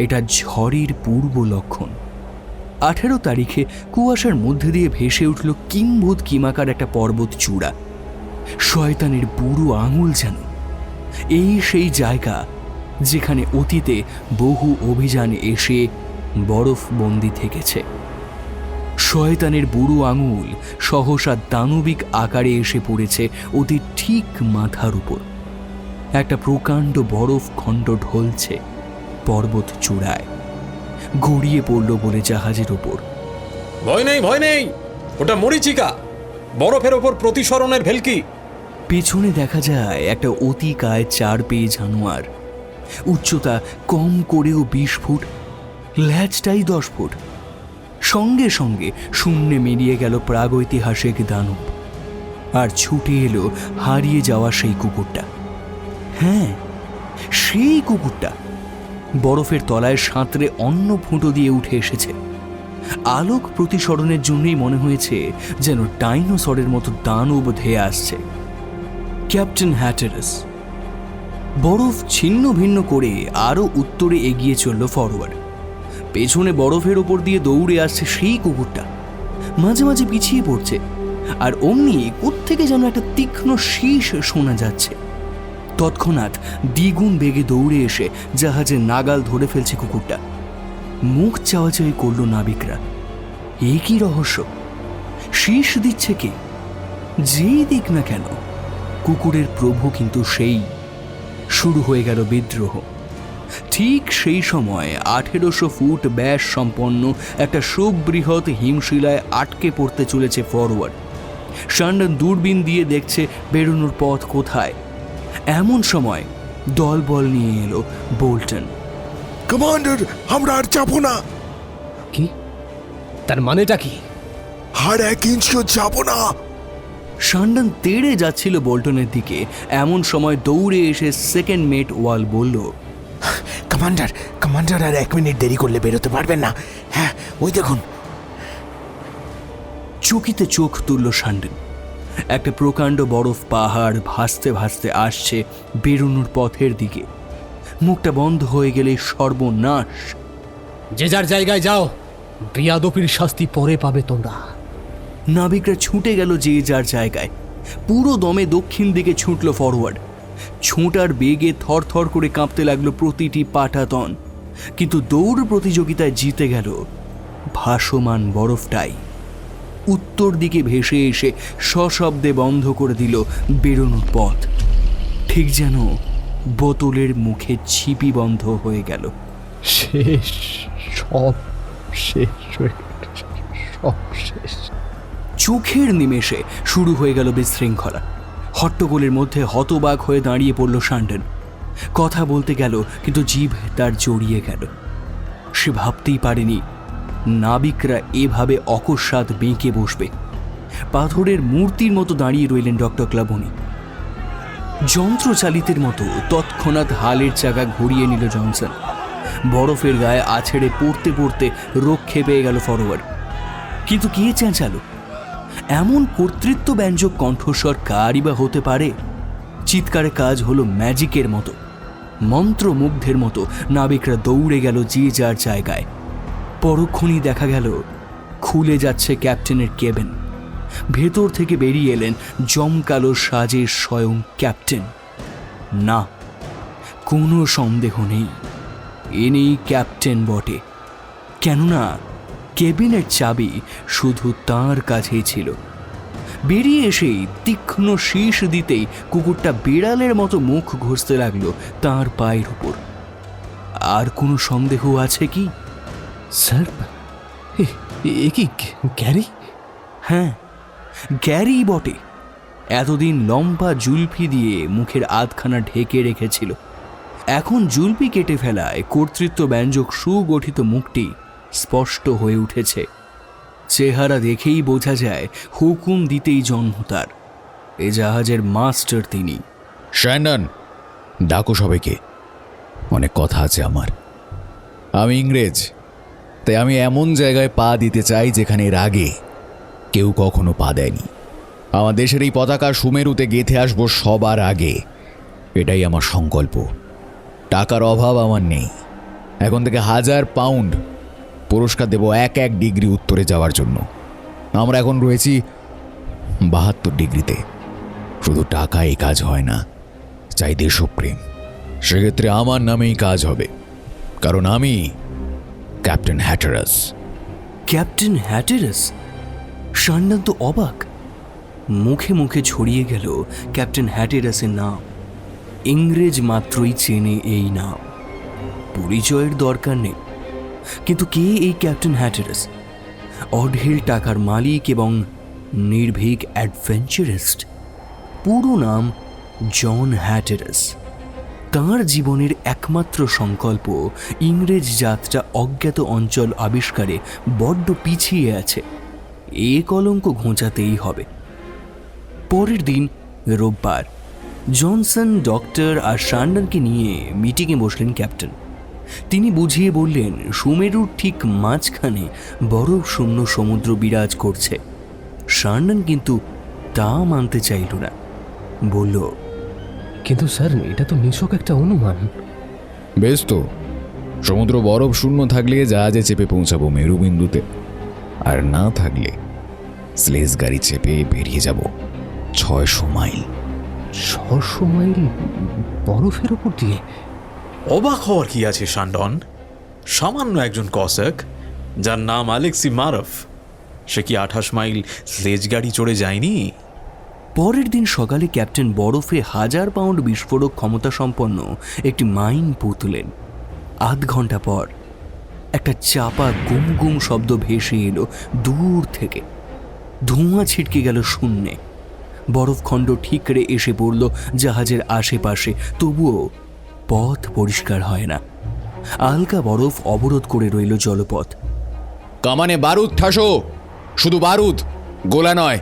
এটা ঝড়ের পূর্ব লক্ষণ। 18 তারিখে কুয়াশার মধ্যে দিয়ে ভেসে উঠল কিম্ভূত কিমাকার একটা পর্বত চূড়া। শয়তানের বুড়ো আঙুল যেন। এই সেই জায়গা যেখানে অতীতে বহু অভিযান এসে বরফবন্দি থেকেছে। শয়তানের বুড়ো আঙুল সহসা দানবিক আকারে এসে পড়েছে ওদের ঠিক মাথার উপর। একটা প্রকাণ্ড বরফ খণ্ড ঢলছে পর্বত চূড়ায়। গড়িয়ে পড়ল বলে জাহাজের উপর। ভয় নেই, ভয় নেই, ওটা মরিচিকা, বরফের ওপর প্রতিসরণের ভেলকি। পেছনে দেখা যায় একটা অতিকায় 4 পেয়ে জানোয়ার। উচ্চতা কম করেও 20 ফুট, ল্যাজটাই 10 ফুট। সঙ্গে সঙ্গে শূন্যে মিলিয়ে গেল প্রাগৈতিহাসিক দানব। আর ছুটে এলো হারিয়ে যাওয়া সেই কুকুরটা। হ্যাঁ, সেই কুকুরটা বরফের তলায় সাঁতরে অন্য ফুটো দিয়ে উঠে এসেছে। আলোক প্রতিসরণের জন্যই মনে হয়েছে যেন ডাইনোসরের মতো দানব ধেয়ে আসছে। ক্যাপ্টেন হ্যাটারাস। বরফ ছিন্ন ভিন্ন করে আরও উত্তরে এগিয়ে চলল ফরওয়ার্ড। পেছনে বরফের ওপর দিয়ে দৌড়ে আসছে সেই কুকুরটা। মাঝে মাঝে পিছিয়ে পড়ছে, আর অমনি কোত্থেকে যেন একটা তীক্ষ্ণ শীষ শোনা যাচ্ছে। তৎক্ষণাৎ দ্বিগুণ বেগে দৌড়ে এসে জাহাজে নাগাল ধরে ফেলছে কুকুরটা। মুখ চাওয়াচাই করল নাবিকরা। এ কি রহস্য? শীষ দিচ্ছে কে? যেই দিক না কেন, কুকুরের প্রভু কিন্তু সেই। শুরু হয়ে গেল বিদ্রোহ। ঠিক সেই সময় 1800 ফুট ব্যাস সম্পন্ন একটা সুবৃহৎ হিমশিলায় আটকে পড়তে চলেছে ফরওয়ার্ড। শান্ডন দূরবীন দিয়ে দেখছে বেরোনোর পথ কোথায়। এমন সময় দলবল নিয়ে এলো বোল্টন। কমান্ডার, আমরা আর যাবো না। কি? তার মানেটা কি? আর 1 ইঞ্চিও যাবো না। শান্ডন তেড়ে যাচ্ছিল বোল্টনের দিকে। এমন সময় দৌড়ে এসে সেকেন্ড মেট ওয়াল বলল, কমান্ডার আর 1 মিনিট দেরি করলে বেরোতে পারবেন না। হ্যাঁ, ওই দেখুন। চকিতে চোখ তুলল শান্ডন। একটা প্রকাণ্ড বরফ পাহাড় ভাসতে ভাসতে আসছে বেরোনোর পথের দিকে। মুখটা বন্ধ হয়ে গেলে সর্বনাশ। যে যার জায়গায় যাও, বেয়াদবির শাস্তি পরে পাবে তোমরা। নাবিকরা ছুটে গেল যে যার জায়গায়। পুরো দমে দক্ষিণ দিকে ছুটল ফরওয়ার্ড। ছোটার বেগে থরথর করে কাঁপতে লাগলো প্রতিটি পাটাতন। কিন্তু দৌড় প্রতিযোগিতায় জিতে গেল ভাসমান বরফটাই। উত্তর দিকে ভেসে এসে সশব্দে বন্ধ করে দিল বেরোনোর পথ। ঠিক যেন বোতলের মুখে ছিপি বন্ধ হয়ে গেল। শেষ, সব শেষ হয়ে গেল, সব শেষ। চোখের নিমেষে শুরু হয়ে গেল বিশৃঙ্খলা। হট্টগোলের মধ্যে হতবাক হয়ে দাঁড়িয়ে পড়ল শান্ডন। কথা বলতে গেল, কিন্তু জিভ তার জড়িয়ে গেল। সে ভাবতেই পারেনি নাবিকরা এভাবে অকস্মাৎ বেঁকে বসবে। পাথরের মূর্তির মতো দাঁড়িয়ে রইলেন ডক্টর ক্লাবনি। যন্ত্রচালিতের মতো তৎক্ষণাৎ হালের চাকা ঘুরিয়ে নিল জনসন। বরফের গায়ে আছড়ে পড়তে পড়তে রক্ষে পেয়ে গেল ফরওয়ার্ড। কিন্তু কে চেঁচালো? এমন কর্তৃত্ব ব্যঞ্জক কণ্ঠস্বর কারই বা হতে পারে? চিৎকারে কাজ হলো ম্যাজিকের মতো। মন্ত্রমুগ্ধের মতো নাবিকরা দৌড়ে গেল যে যার জায়গায়। পরক্ষণেই দেখা গেল খুলে যাচ্ছে ক্যাপ্টেনের কেবিন। ভেতর থেকে বেরিয়ে এলেন জমকালো সাজের স্বয়ং ক্যাপ্টেন। না, কোনো সন্দেহ নেই, ইনি ক্যাপ্টেন বটে। কেননা কেবিনের চাবি শুধু তাঁর কাছেই ছিল। বেরিয়ে এসেই তীক্ষ্ণ শীষ দিতেই কুকুরটা বিড়ালের মতো মুখ ঘষতে লাগলো তাঁর পায়ের উপর। আর কোনো সন্দেহ আছে কি? স্যার, এ কি গ্যারি? হ্যাঁ, গ্যারি বটে। এতদিন লম্বা জুলফি দিয়ে মুখের আধখানা ঢেকে রেখেছিল, এখন জুলফি কেটে ফেলায় কর্তৃত্ব ব্যঞ্জক সুগঠিত মুখটি স্পষ্ট হয়ে উঠেছে। চেহারা দেখেই বোঝা যায় হুকুম দিতেই জন্ম তার। এ জাহাজের মাস্টার তিনি। শ্যান্ডন, ডাকো সবাইকে, অনেক কথা আছে আমার। আমি ইংরেজ, তাই আমি এমন জায়গায় পা দিতে চাই যেখানে এর আগে কেউ কখনো পা দেয়নি। আমার দেশের এই পতাকা সুমেরুতে গেঁথে আসবো সবার আগে, এটাই আমার সংকল্প। টাকার অভাব আমার নেই। এখন থেকে 1000 পাউন্ড পুরস্কার দেব 1 ডিগ্রি উত্তরে যাওয়ার জন্য। আমরা এখন রয়েছি 72 ডিগ্রিতে। শুধু টাকায় কাজ হয় না, চাই দেশপ্রেম। সেক্ষেত্রে আমার নামেই কাজ হবে, কারণ আমি ক্যাপ্টেন হ্যাটারাস। ক্যাপ্টেন হ্যাটারাস? সান্ডান তো অবাক। মুখে মুখে ছড়িয়ে গেল ক্যাপ্টেন হ্যাটারাসের নাম। ইংরেজ মাত্রই চেনে এই নাম, পরিচয়ের দরকার নেই। কিন্তু কে এই ক্যাপ্টেন হ্যাটারাস? অঢেল টাকার মালিক এবং নির্ভীক অ্যাডভেঞ্চারিস্ট। পুরো নাম জন হ্যাটারাস। তাঁর জীবনের একমাত্র সংকল্প ইংরেজ যাত্রা অজ্ঞাত অঞ্চল আবিষ্কারে বড্ড পিছিয়ে আছে, এ কলঙ্ক ঘোঁচাতেই হবে। পরের দিন রোববার, জনসন, ডক্টর আর সান্ডানকে নিয়ে মিটিংয়ে বসলেন ক্যাপ্টেন। তিনি বুঝিয়ে বললেন সুমেরুর ঠিক মাঝখানে বরফ শূন্য সমুদ্র বিরাজ করছে। সান্ডান কিন্তু তা মানতে চাইল না। বলল, কিন্তু স্যার, এটা তো নিছক একটা অনুমান। বেশ তো, সমুদ্র বরফ শূন্য থাকলে জাহাজে চেপে পৌঁছাবো মেরুবিন্দুতে, আর না থাকলে স্লেজ গাড়ি চেপে বেরিয়ে যাব 600 মাইল। 600 মাইল বরফের উপর দিয়ে? অবাক হওয়ার কি আছে শান্ডন? সামান্য একজন কসাক যার নাম আলেক্সি মারফ, সে কি 28 মাইল স্লেজ গাড়ি চড়ে যায়নি? পরের দিন সকালে ক্যাপ্টেন বরফে 1000 পাউন্ড বিস্ফোরক ক্ষমতা সম্পন্ন একটি মাইন পুঁতলেন। আধ ঘন্টা পর একটা চাপা গুম গুম শব্দ ভেসে এলো দূর থেকে। ধোঁয়া ছিটকে গেল শূন্যে। বরফখণ্ড ঠিকরে এসে পড়ল জাহাজের আশেপাশে, তবুও পথ পরিষ্কার হয় না। আলকা বরফ অবরোধ করে রইল জলপথ। কামানে বারুদ ঠাসো, শুধু বারুদ, গোলা নয়,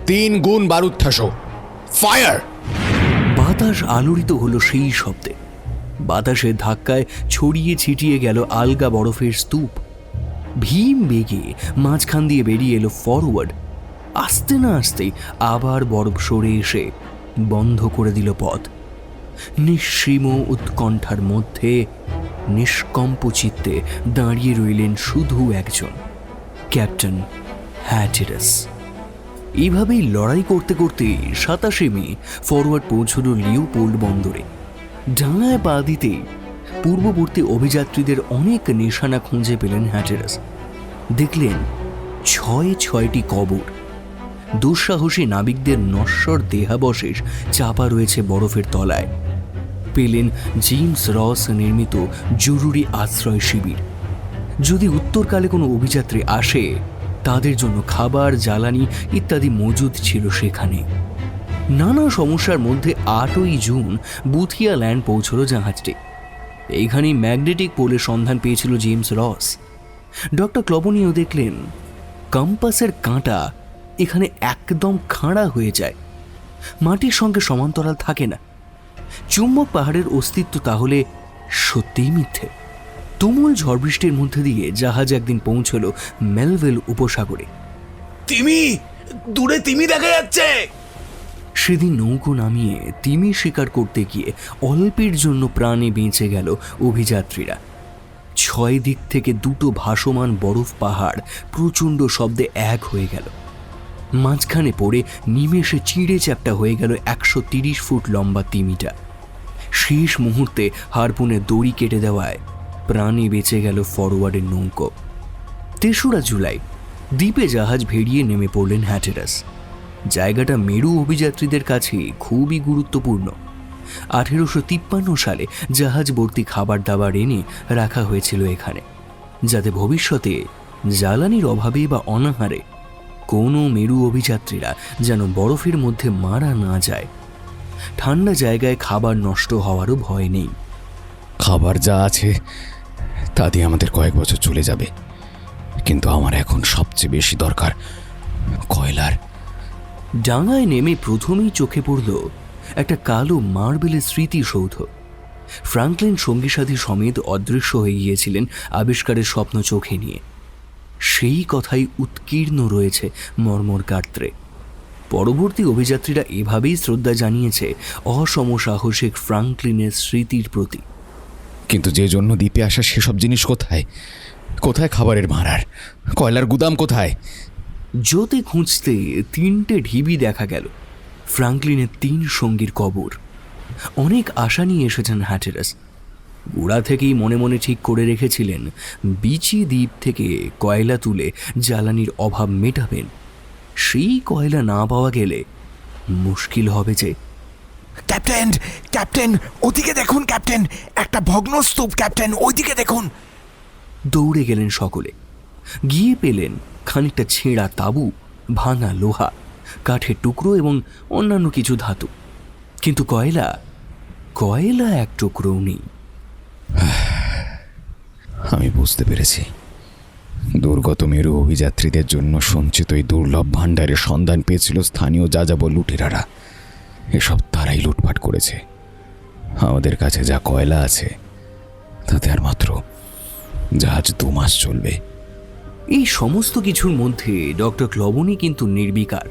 3 গুণ বারুদ ঠাসো। ফায়ার! বাতাস আলোড়িত হলো সেই শব্দে। বাতাসের ধাক্কায় ছড়িয়ে ছিটিয়ে গেল আলগা বরফের স্তূপ। ভীম বেগে মাঝখান দিয়ে বেরিয়ে এলো ফরওয়ার্ড। আস্তে না আসতেই আবার বরফ সরে এসে বন্ধ করে দিল পথ। নিঃসীম উৎকণ্ঠার মধ্যে নিষ্কম্প চিত্তে দাঁড়িয়ে রইলেন শুধু একজন, ক্যাপ্টেন হ্যাটারাস। এইভাবেই লড়াই করতে করতে 27 মে ফরওয়ার্ড পৌঁছল লিওপোল্ড বন্দরে। ডাঙায় পা দিতে পূর্ববর্তী অভিযাত্রীদের অনেক নিশানা খুঁজে পেলেন হ্যাটারাস। দেখলেন 6টি কবর। দুঃসাহসী নাবিকদের নশ্বর দেহাবশেষ চাপা রয়েছে বরফের তলায়। পেলেন জেমস রস নির্মিত জরুরি আশ্রয় শিবির। যদি উত্তরকালে কোনো অভিযাত্রী আসে, তাদের জন্য খাবার, জ্বালানি ইত্যাদি মজুদ ছিল সেখানে। নানা সমস্যার মধ্যে 8ই জুন বুথিয়া ল্যান্ড পৌঁছল জাহাজটি। এইখানেই ম্যাগনেটিক পোলের সন্ধান পেয়েছিল জেমস রস। ডক্টর ক্লবনীও দেখলেন কম্পাসের কাঁটা এখানে একদম খাঁড়া হয়ে যায়, মাটির সঙ্গে সমান্তরাল থাকে না। চুম্বক পাহাড়ের অস্তিত্ব তাহলে সত্যিই মিথ্যে। তুমুল ঝড় বৃষ্টির মধ্যে দিয়ে জাহাজ একদিন পৌঁছল মেলভিল উপসাগরে। তিমি, দূরে তিমি দেখা যাচ্ছে। সেদিন নৌকো নামিয়ে তিমি শিকার করতে গিয়ে অল্পের জন্য প্রাণে বেঁচে গেল অভিযাত্রীরা। 6 দিক থেকে দুটো ভাসমান বরফ পাহাড় প্রচণ্ড শব্দে এক হয়ে গেল। মাঝখানে পড়ে নিমেষে চিঁড়ে চ্যাপ্টা হয়ে গেল 130 ফুট লম্বা তিমিটা। শেষ মুহূর্তে হারপুনে দড়ি কেটে দেওয়ায় প্রাণে বেঁচে গেল ফরওয়ার্ডের নৌকো। 3রা জুলাই দ্বীপে জাহাজ ভেড়িয়ে নেমে পড়লেন হ্যাটেরাস। জায়গাটা মেরু অভিযাত্রীদের কাছে খুবই গুরুত্বপূর্ণ। 1853 সালে জাহাজ ভর্তি খাবার দাবার এনে রাখা হয়েছিল এখানে, যাতে ভবিষ্যতে জ্বালানির অভাবে বা অনাহারে কোনো মেরু অভিযাত্রীরা যেন বরফের মধ্যে মারা না যায়। ঠান্ডা জায়গায় খাবার নষ্ট হওয়ারও ভয় নেই। খাবার যা আছে তা দিয়ে আমাদের কয়েক বছর চলে যাবে, কিন্তু আমার এখন সবচেয়ে বেশি দরকার কয়লার। ডাঙায় নেমে প্রথমেই চোখে পড়ল একটা কালো মার্বেলের স্মৃতিসৌধ। ফ্রাঙ্কলিন সঙ্গী সাথী সমেত অদৃশ্য হয়ে গিয়েছিলেন আবিষ্কারের স্বপ্ন চোখে নিয়ে। সেই কথাই উৎকীর্ণ রয়েছে মর্মর গাত্রে। পরবর্তী অভিযাত্রীরা এভাবেই শ্রদ্ধা জানিয়েছে অসমসাহসিক ফ্রাঙ্কলিনের স্মৃতির প্রতি। কিন্তু যে জন্য দ্বীপে আসা সেসব জিনিস কোথায়? কোথায় খাবারের ভাঁড়ার, কয়লার গুদাম কোথায়? জোতে খুঁজতে 3টে ঢিবি দেখা গেল, ফ্রাঙ্কলিনের 3 সঙ্গীর কবর। অনেক আশা নিয়ে এসেছেন হ্যাটেরাস। গোড়া থেকেই মনে মনে ঠিক করে রেখেছিলেন বিচি দ্বীপ থেকে কয়লা তুলে জ্বালানির অভাব মেটাবেন। সেই কয়লা না পাওয়া গেলে মুশকিল হবে যে। ক্যাপ্টেন, ক্যাপ্টেন, ওদিকে দেখুন ক্যাপ্টেন, একটা ভগ্ন স্তূপ ক্যাপ্টেন, ওইদিকে দেখুন। দৌড়ে গেলেন সকলে। গিয়ে পেলেন খানিকটা ছেঁড়া তাঁবু, ভাঙা লোহা, কাঠের টুকরো এবং অন্যান্য কিছু ধাতু, কিন্তু কয়লা এক টুকরোও নেই। আমি বুঝতে পেরেছি, দুর্গত মেরু অভিযাত্রীদের জন্য সঞ্চিত এই দুর্লভ ভাণ্ডারের সন্ধান পেয়েছিল স্থানীয় যাযাবর লুটেরারা। এসব তারাই লুটপাট করেছে। আমাদের কাছে যা কয়লা আছে তাতে আর মাত্র জাহাজ 2 মাস চলবে। এই সমস্ত কিছুর মধ্যে ডক্টর ক্লবনী কিন্তু নির্বিকার।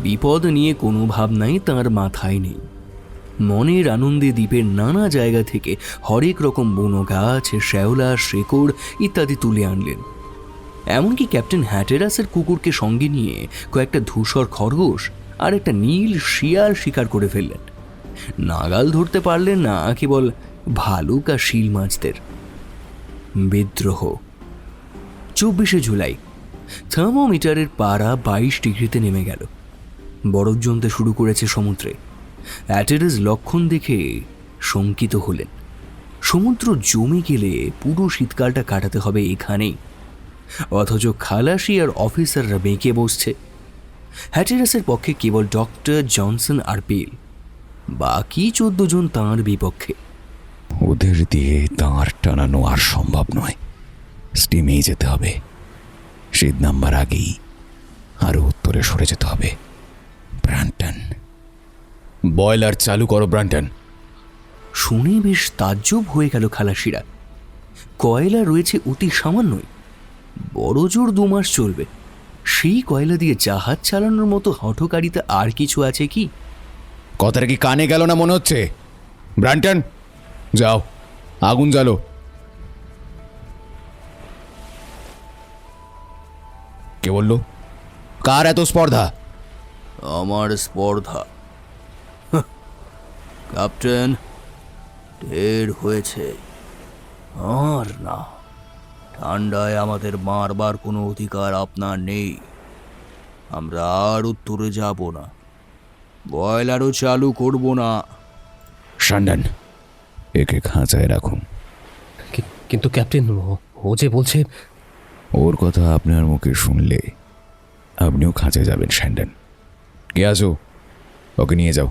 বিপদ নিয়ে কোনো ভাবনাই তাঁর মাথায় নেই। মনের আনন্দে দ্বীপের নানা জায়গা থেকে হরেক রকম বনো গাছ, শ্যাওলা, শেকড় ইত্যাদি তুলে আনলেন। এমনকি ক্যাপ্টেন হ্যাটেরাসের কুকুরকে সঙ্গে নিয়ে কয়েকটা ধূসর খরগোশ আর একটা নীল শিয়াল শিকার করে ফেললেন। নাগাল ধরতে পারলেন না কেবল ভালুক আর শিল মাছদের। বিদ্রোহ। 24শে জুলাই থার্মোমিটারের পারা 22 ডিগ্রিতে নেমে গেল। বরফ জমতে শুরু করেছে সমুদ্রে। হ্যাটেরাস লক্ষণ দেখে শঙ্কিত হলেন। সমুদ্র জমে গেলে পুরো শীতকালটা কাটাতে হবে এখানেই, অথচ খালাসি আর অফিসাররা বেঁকে বসছে। হ্যাটেরাসের পক্ষে কেবল ডক্টর জনসন আর পেল, বাকি 14 জন তাঁর বিপক্ষে। ওদের দিয়ে দাঁড় টানানো আর সম্ভব নয়। স্টিমেই যেতে হবে। শীত নাম্বার আগেই আরো উত্তরে সরে যেতে হবে। ব্রান্টন, বয়লার চালু করো ব্রান্টন। শুনে বেশ তাজ্জব হয়ে গেল খালাসিরা। কয়লা রয়েছে অতি সামান্যই, বড় জোর 2 মাস চলবে। সেই কয়লা দিয়ে জাহাজ চালানোর মতো হঠকারিতা আর কিছু আছে কি? কথাটা কি কানে গেল না মনে হচ্ছে? ব্রান্টন, যাও আগুন জ্বালো। কে বলল? কার এত স্পর্ধা? আমার স্পর্ধা? ক্যাপ্টেন, ঢের হয়েছে। আর না, ঠান্ডায় আমাদের মারবার কোনো অধিকার আপনার নেই। আমরা আর উত্তরে যাব না, বয়লারও চালু করব না। শান্ডান, একে খাঁচায় রাখুন। কিন্তু ক্যাপ্টেন, ও যে বলছে। ওর কথা আপনার মুখে শুনলে আপনিও খাঁচায় যাবেন শান্ডান। কে আছো? ওকে নিয়ে যাও।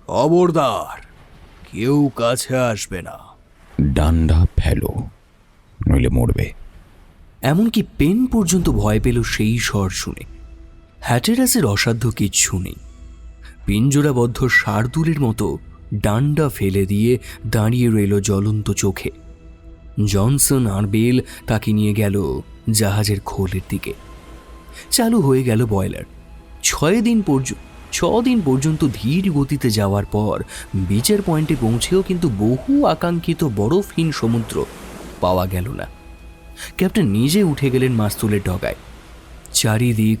খবরদার, কেউ কাছে আসবে না। ডান্ডা ফেলো, নইলে মরবে। এমনকি পেন পর্যন্ত ভয় পেল সেই স্বর শুনে। হ্যাটেরাসের অসাধ্য কিচ্ছু নেই। পিঞ্জরাবদ্ধ শার্দুলের মতো ডান্ডা ফেলে দিয়ে দাঁড়িয়ে রইল জ্বলন্ত চোখে। জনসন আর বেল তাকে নিয়ে গেল জাহাজের খোলের দিকে। চালু হয়ে গেল বয়লার। 6 দিন পর্যন্ত ধীর গতিতে যাওয়ার পর বিচের পয়েন্টে পৌঁছেও কিন্তু বহু আকাঙ্ক্ষিত বরফহীন সমুদ্র পাওয়া গেল না। ক্যাপ্টেন নিজে উঠে গেলেন মাস্তুলের ডগায়। চারিদিক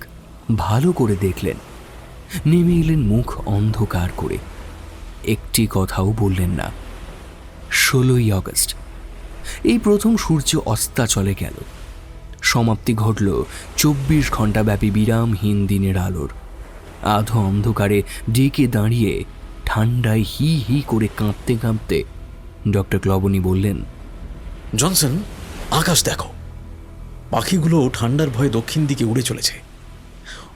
ভালো করে দেখলেন, নেমে এলেন মুখ অন্ধকার করে। একটি কথাও বললেন না। 16ই আগস্ট, এই প্রথম সূর্য অস্তাচলে গেল। সমাপ্তি ঘটল 24 ঘণ্টাব্যাপী বিরামহীন দিনের আলোর। আধো অন্ধকারে ডেকে দাঁড়িয়ে ঠান্ডায় হি হি করে কাঁপতে কাঁপতে ডক্টর ক্লবনি বললেন, জনসন, আকাশ দেখো। পাখিগুলো ঠান্ডার ভয়ে দক্ষিণ দিকে উড়ে চলেছে।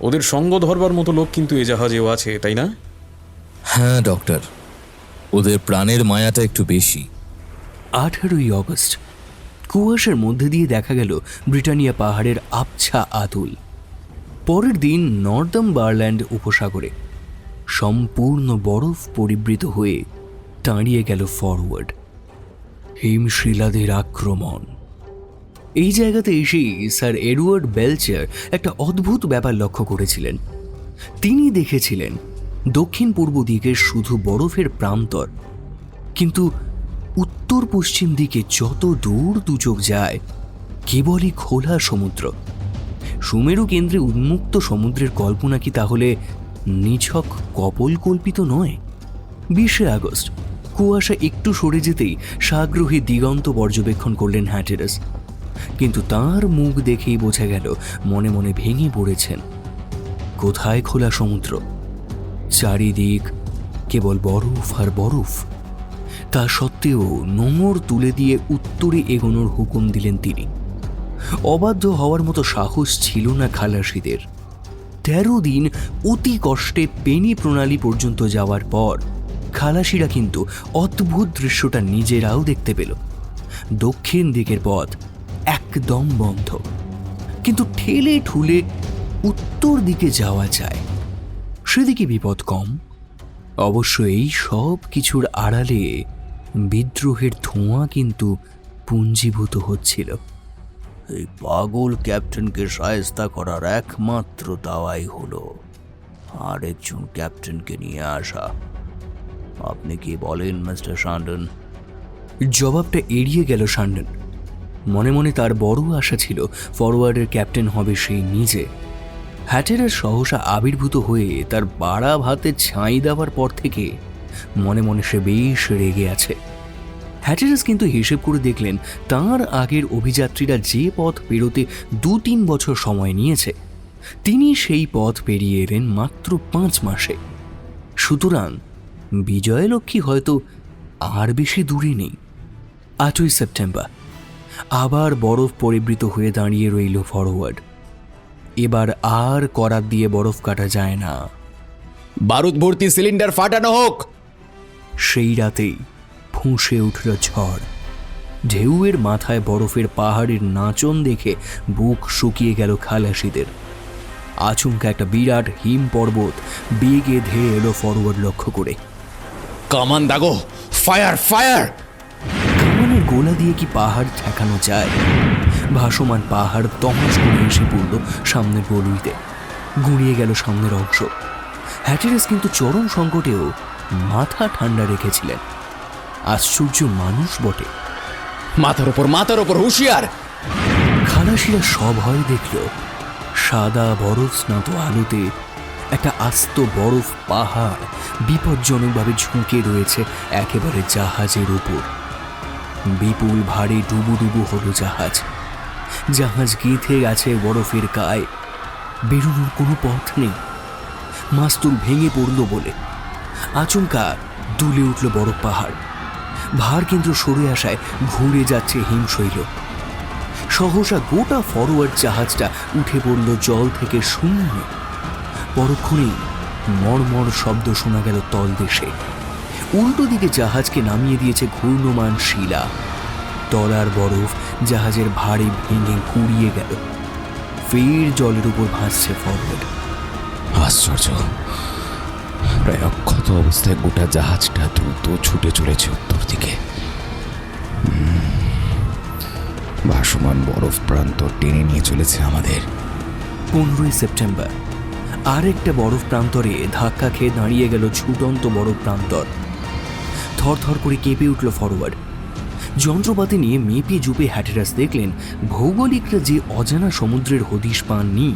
ওদের সঙ্গ ধরবার মতো লোক কিন্তু এ জাহাজেও আছে, তাই না? হ্যাঁ ডক্টর, ওদের প্রাণের মায়াটা একটু বেশি। 18ই আগস্ট, কুয়াশার মধ্যে দিয়ে দেখা গেল ব্রিটানিয়া পাহাড়ের আবছা আতুল। পরের দিন নর্দাম্বারল্যান্ড উপসাগরে সম্পূর্ণ বরফ পরিবৃত হয়ে দাঁড়িয়ে গেল ফরওয়ার্ড। হিমশিলাদের আক্রমণ। এই জায়গাতে এসেই স্যার এডওয়ার্ড বেলচার একটা অদ্ভুত ব্যাপার লক্ষ্য করেছিলেন। তিনি দেখেছিলেন দক্ষিণ পূর্ব দিকে শুধু বরফের প্রান্তর, কিন্তু উত্তর পশ্চিম দিকে যত দূর দুচোখ যায় কেবলই খোলা সমুদ্র। সুমেরু কেন্দ্রে উন্মুক্ত সমুদ্রের কল্পনা কি তাহলে নিছক কপোলকল্পিত নয়? 20শে আগস্ট, কুয়াশা একটু সরে যেতেই সাগ্রহী দিগন্ত পর্যবেক্ষণ করলেন হ্যাটেরাস। কিন্তু তার মুখ দেখেই বোঝা গেল মনে মনে ভেঙে পড়েছেন। কোথায় খোলা সমুদ্র? চারিদিক কেবল বরফ আর বরফ। তা সত্ত্বেও নোঙর তুলে দিয়ে উত্তরে এগোনোর হুকুম দিলেন তিনি। অবাধ্য হওয়ার মতো সাহস ছিল না খালাসিদের। 13 দিন অতি কষ্টে পেনি প্রণালী পর্যন্ত যাওয়ার পর খালাসিরা কিন্তু অদ্ভুত দৃশ্যটা নিজেরাও দেখতে পেল। দক্ষিণ দিকের পথ একদম বন্ধ, কিন্তু ঠেলে ঠুলে উত্তর দিকে যাওয়া যায়। সেদিকে বিপদ কম। অবশ্য এই সব কিছুর আড়ালে বিদ্রোহের ধোঁয়া কিন্তু পুঞ্জীভূত হচ্ছিল। এই পাগল ক্যাপ্টেনকে সায়স্তা করার একমাত্র দাওয়াই হলো আরেকজন ক্যাপ্টেনকে নিয়ে আসা। আপনি কি বলেন মিস্টার শান্ডন? জবাবটা এড়িয়ে গেল শান্ডন। মনে মনে তার বড় আশা ছিল ফরওয়ার্ডের ক্যাপ্টেন হবে সেই নিজে। হ্যাটেরাস সহসা আবির্ভূত হয়ে তার বাড়া ভাতে ছাই দেওয়ার পর থেকে মনে মনে সে বেশ রেগে আছে। হ্যাটেরাস কিন্তু হিসেব করে দেখলেন তাঁর আগের অভিযাত্রীরা যে পথ পেরোতে 2-3 বছর সময় নিয়েছে, তিনি সেই পথ পেরিয়ে এলেন মাত্র 5 মাসে। সুতরাং বিজয়লক্ষ্মী হয়তো আর বেশি দূরে নেই। 8ই সেপ্টেম্বর, আবার বরফ পরিবৃত হয়ে দাঁড়িয়ে রইল ফরওয়ার্ড। এবার আর করাত দিয়ে বরফ কাটা যায় না। বারুদ ভর্তি সিলিন্ডার ফাটানো হোক। সেই রাতেই ফুঁসে উঠল ঝড়। ঢেউয়ের মাথায় বরফের পাহাড়ের নাচন দেখে বুক শুকিয়ে গেল খালাসিদের। আচমকা একটা বিরাট হিম পর্বত বেগে ধেয়ে এলো ফরওয়ার্ড লক্ষ্য করে। কামান দাগো, ফায়ার ফায়ার! কামানের গোলা দিয়ে কি পাহাড় ঠেকানো যায়? ভাসমান পাহাড় তহস করে এসে পড়ল সামনের গলুইতে। গুঁড়িয়ে গেল সামনের অংশ। হ্যাটেরাস কিন্তু চরম সংকটেও মাথা ঠান্ডা রেখেছিলেন। আশ্চর্য মানুষ বটে। মাথার ওপর হুঁশিয়ার! খালাসিরা সভয় দেখল সাদা বরফ স্নাত আলোতে একটা আস্ত বরফ পাহাড় বিপজ্জনকভাবে ঝুঁকে রয়েছে একেবারে জাহাজের উপর। বিপুল ভারী ডুবুডুবু হলো জাহাজ। জাহাজ গেঁথে গেছে বরফের গায়ে। বেরোনোর কোনো পথ নেই। মাস্তুল ভেঙে পড়ল বলে আচমকা দুলে উঠল বরফ পাহাড়। ভার কেন্দ্র সরে আসায় ঘুরে যাচ্ছে হিমশৈল। সহসা গোটা ফরওয়ার্ড জাহাজটা উঠে পড়ল জল থেকে শূন্য। পরক্ষণেই মড়মড় শব্দ শোনা গেল তলদেশে। উল্টো দিকে জাহাজকে নামিয়ে দিয়েছে ঘূর্ণমান শিলা। তলার বরফ জাহাজের ভারে ভেঙে কুড়িয়ে গেল। ফের জলের উপর ভাসছে ফরওয়ার্ড। আশ্চর্য, প্রায় অক্ষত অবস্থায় গোটা জাহাজটা দ্রুত ছুটে চলেছে উত্তর দিকে। ভাসমান বরফ প্রান্তর টেনে নিয়ে চলেছে আমাদের। 15ই সেপ্টেম্বর আরেকটা বরফ প্রান্তরে ধাক্কা খেয়ে দাঁড়িয়ে গেল ছুটন্ত বরফ প্রান্তর। থরথর করে কেঁপে উঠল ফরওয়ার্ড। যন্ত্রপাতি নিয়ে মেপে জুপে হ্যাটেরাস দেখলেন ভৌগোলিকরা যে অজানা সমুদ্রের হদিশ পাননি,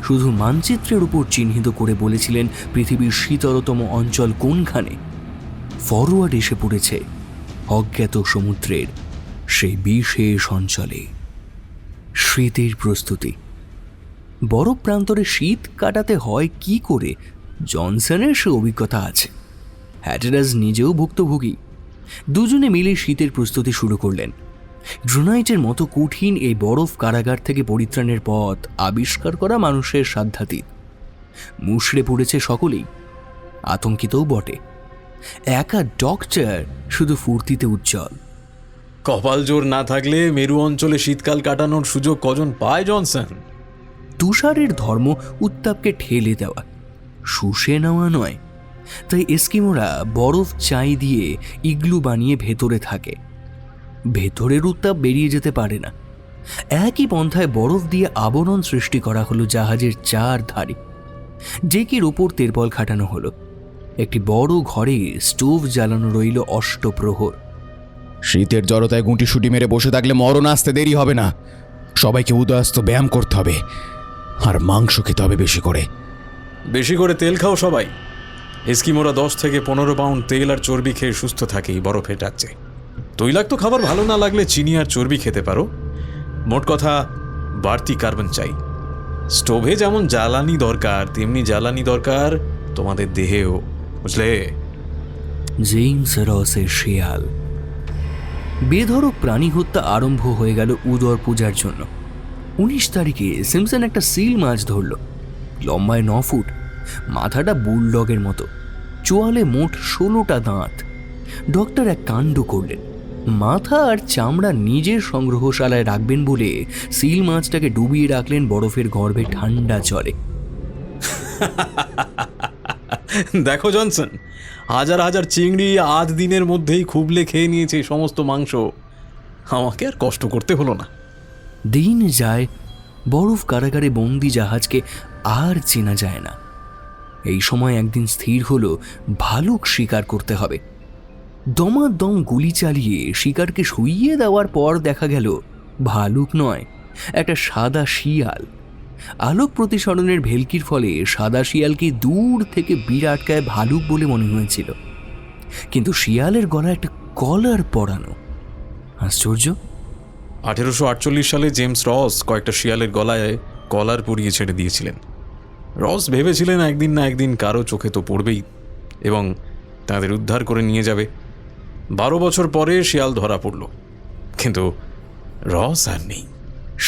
শুধু মানচিত্রের উপর চিহ্নিত করে বলেছিলেন পৃথিবীর শীতলতম অঞ্চল কোনখানে। ফরওয়ার্ড এসে পড়েছে অজ্ঞাত সমুদ্রের সেই বিশেষ অঞ্চলে। শীতের প্রস্তুতি। বরফ প্রান্তরে শীত কাটাতে হয় কি করে জনসনের সে অভিজ্ঞতা আছে। হ্যাটেরাস নিজেও ভুক্তভোগী। দুজনে মিলে শীতের প্রস্তুতি শুরু করলেন। গ্রানাইটের মতো কঠিন এই বরফ কারাগার থেকে পরিত্রাণের পথ আবিষ্কার করা মানুষের সাধ্যাতীত। মুষড়ে পড়েছে সকলেই, আতঙ্কিতও বটে। একা ডক্টর শুধু ফুর্তিতে উজ্জ্বল। কপাল জোর না থাকলে মেরু অঞ্চলে শীতকাল কাটানোর সুযোগ কজন পায় জনসন? তুষারের ধর্ম উত্তাপকে ঠেলে দেওয়া, শুষে নেওয়া নয়। তাই এস্কিমোরা বরফ চাই দিয়ে ইগলু বানিয়ে ভেতরে থাকে। ভেতরের উত্তাপ বেরিয়ে যেতে পারে না। একই পন্থায় বরফ দিয়ে আবরণ সৃষ্টি করা হলো জাহাজের চার ধারে। ডেকের ওপর তেরপল খাটানো হলো। একটি বড় ঘরে স্টোভ জ্বালানো রইল অষ্টপ্রহর। শীতের জড়তায় গুঁটি সুটি মেরে বসে থাকলে মরণ আসতে দেরি হবে না। সবাইকে উদয়াস্ত ব্যায়াম করতে হবে, আর মাংস খেতে হবে বেশি করে। বেশি করে তেল খাও সবাই। এস্কিমোরা 10 থেকে 15 পাউন্ড তেল আর চর্বি খেয়ে সুস্থ থাকে এই বরফের রাজ্যে। তৈলাক্ত খাবার ভালো না লাগলে চিনি আর চর্বি খেতে পারো। মোট কথা, বাড়তি কার্বন চাই। স্টোভে যেমন জ্বালানি দরকার, তেমনি জ্বালানি দরকার তোমাদের দেহেও, বুঝলে? জেমস রসের শিয়াল। বেধড়ক প্রাণী হত্যা আরম্ভ হয়ে গেল উদর পূজার জন্য। 19 তারিখে সিমসন একটা সিল মাছ ধরল। লম্বায় 9 ফুট, মাথাটা বুলডগের মতো, চোয়ালে মোট 16টা দাঁত। ডক্টর এক কাণ্ড করলেন। মাথা আর চামড়া নিজের সংগ্রহশালায় রাখবেন বলে সিল মাছটাকে ডুবিয়ে রাখলেন বরফের গর্ভে ঠান্ডা জলে। দেখো জনসন, হাজার হাজার চিংড়ি আধ দিনের মধ্যেই খুবলে খেয়ে নিয়েছে সমস্ত মাংস। আমাকে আর কষ্ট করতে হলো না। দিন যায়, বরফ কারাগারে বন্দি জাহাজকে আর চেনা যায় না। এই সময় একদিন স্থির হলো ভালুক শিকার করতে হবে। দমাদম গুলি চালিয়ে শিকারকে শুইয়ে দেওয়ার পর দেখা গেল ভালুক নয়, একটা সাদা শিয়াল। আলোক প্রতিসরণের ভেলকির ফলে সাদা শিয়ালকে দূর থেকে বিরাটকায় ভালুক বলে মনে হয়েছিল, কিন্তু শিয়ালের গলায় একটা কলার পরানো। আশ্চর্য! 1848 সালে জেমস রস কয়েকটা শিয়ালের গলায় কলার পরিয়ে ছেড়ে দিয়েছিলেন। রস ভেবেছিলেন একদিন না একদিন কারো চোখে তো পড়বেই এবং তাদের উদ্ধার করে নিয়ে যাবে। 12 বছর পরে শিয়াল ধরা পড়ল, কিন্তু রস আর নেই।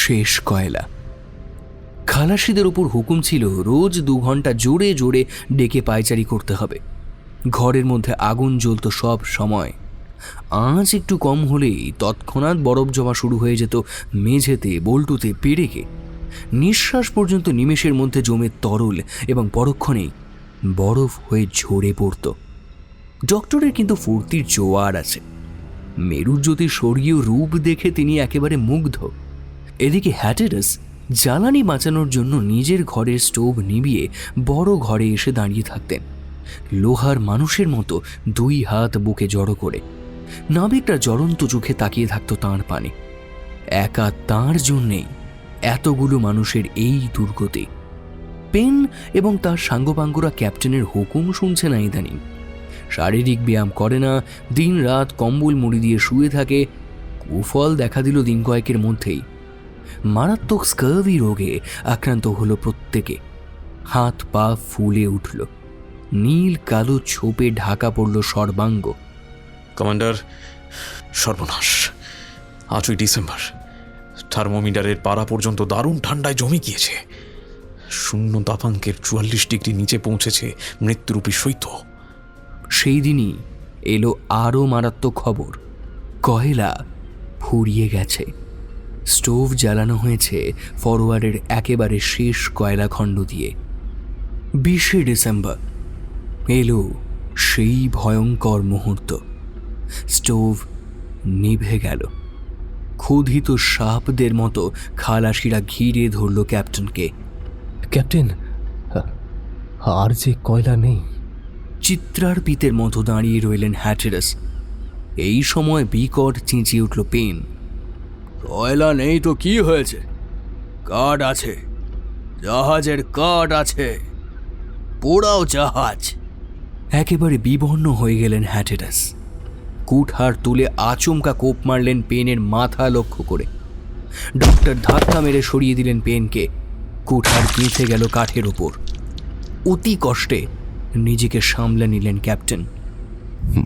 শেষ কয়লা। খালাসিদের উপর হুকুম ছিল রোজ 2 ঘন্টা জোরে জোরে ডেকে পায়চারি করতে হবে। ঘরের মধ্যে আগুন জ্বলত সব সময়। আঁচ একটু কম হলেই তৎক্ষণাৎ বরফ জমা শুরু হয়ে যেত মেঝেতে, বল্টুতে, পেরেকে। নিঃশ্বাস পর্যন্ত নিমেষের মধ্যে জমে তরল এবং পরক্ষণেই বরফ হয়ে ঝরে পড়ত। ডক্টরের কিন্তু ফুর্তির জোয়ার আছে। মেরুজ্যোতির স্বর্গীয় রূপ দেখে তিনি একেবারে মুগ্ধ। এদিকে হ্যাটেরাস জ্বালানি বাঁচানোর জন্য নিজের ঘরের স্টোভ নিভিয়ে বড় ঘরে এসে দাঁড়িয়ে থাকতেন, লোহার মানুষের মতো 2 হাত বুকে জড়ো করে। নাবিকরা জ্বলন্ত চোখে তাকিয়ে থাকত তাঁর পানে। একা তাঁর জন্যেই এতগুলো মানুষের এই দুর্গতি। পেন এবং তার সাঙ্গপাঙ্গরা ক্যাপ্টেনের হুকুম শুনছে না ইদানিং। শারীরিক ব্যায়াম করে না, দিন রাত কম্বল মুড়ি দিয়ে শুয়ে থাকে। কুফল দেখা দিল দিন কয়েকের মধ্যেই। মারাত্মক স্কার্ভি রোগে আক্রান্ত হলো প্রত্যেকে। হাত পা ফুলে উঠল, নীল কালো ছোপে ঢাকা পড়ল সর্বাঙ্গ। কমান্ডার, সর্বনাশ! 8ই ডিসেম্বর। থার্মোমিটারের পারা পর্যন্ত দারুণ ঠান্ডায় জমে গিয়েছে। 0 তাপাঙ্কের 44 ডিগ্রি নিচে পৌঁছেছে মৃত্যুরূপী শৈত্য। সেই দিনই এলো আরও মারাত্মক খবর। কয়লা ফুরিয়ে গেছে। স্টোভ জ্বালানো হয়েছে ফরওয়ার্ডের একেবারে শেষ কয়লা খণ্ড দিয়ে। 20শে ডিসেম্বর এলো সেই ভয়ঙ্কর মুহূর্ত। স্টোভ নিভে গেল। ক্ষুধিত সাপদের মতো খালাসিরা ঘিরে ধরল ক্যাপ্টেনকে। ক্যাপ্টেন, আর যে কয়লা নেই। চিত্রার্পিতের মতো দাঁড়িয়ে রইলেন হ্যাটেরাস। এই সময় বিকট চেঁচিয়ে উঠল পেন। কয়লা নেই তো কি হয়েছে? কাঠ আছে, জাহাজের কাঠ আছে, পোড়াও জাহাজ। একেবারে বিবর্ণ হয়ে গেলেন হ্যাটেরাস। কুঠার তুলে আচমকা কোপ মারলেন পেনের মাথা লক্ষ্য করে। ডক্টর ধাক্কা মেরে সরিয়ে দিলেন পেনকে। কুঠার গেঁথে গেল কাঠের ওপর। অতি কষ্টে নিজেকে সামলে নিলেন ক্যাপ্টেন।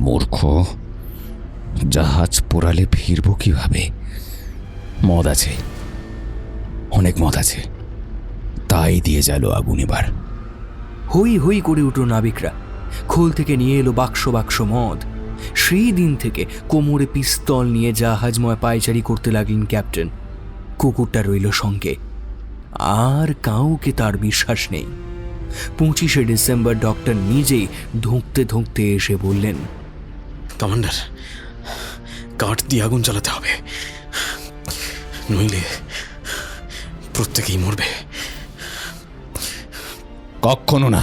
মূর্খ, জাহাজ পোড়ালে ফিরবো কিভাবে? মদ আছে, অনেক মদ আছে, তাই দিয়ে গেল আগুন। এবার হই হই করে উঠল নাবিকরা। খোল থেকে নিয়ে এলো বাক্স বাক্স মদ। সেই দিন থেকে কোমরে পিস্তল নিয়ে জাহাজময় পায়চারি করতে লাগলেন ক্যাপ্টেন। কুকুরটা রইল সঙ্গে। আর কাউকে তার বিশ্বাস নেই। 25শে ডিসেম্বর ডক্টর নিজেই ধুঁকতে ধুঁকতে এসে বললেন, কমান্ডার, কাঠ দিয়ে আগুন জ্বালাতে হবে, নইলে প্রত্যেকেই মরবে। কখনো না,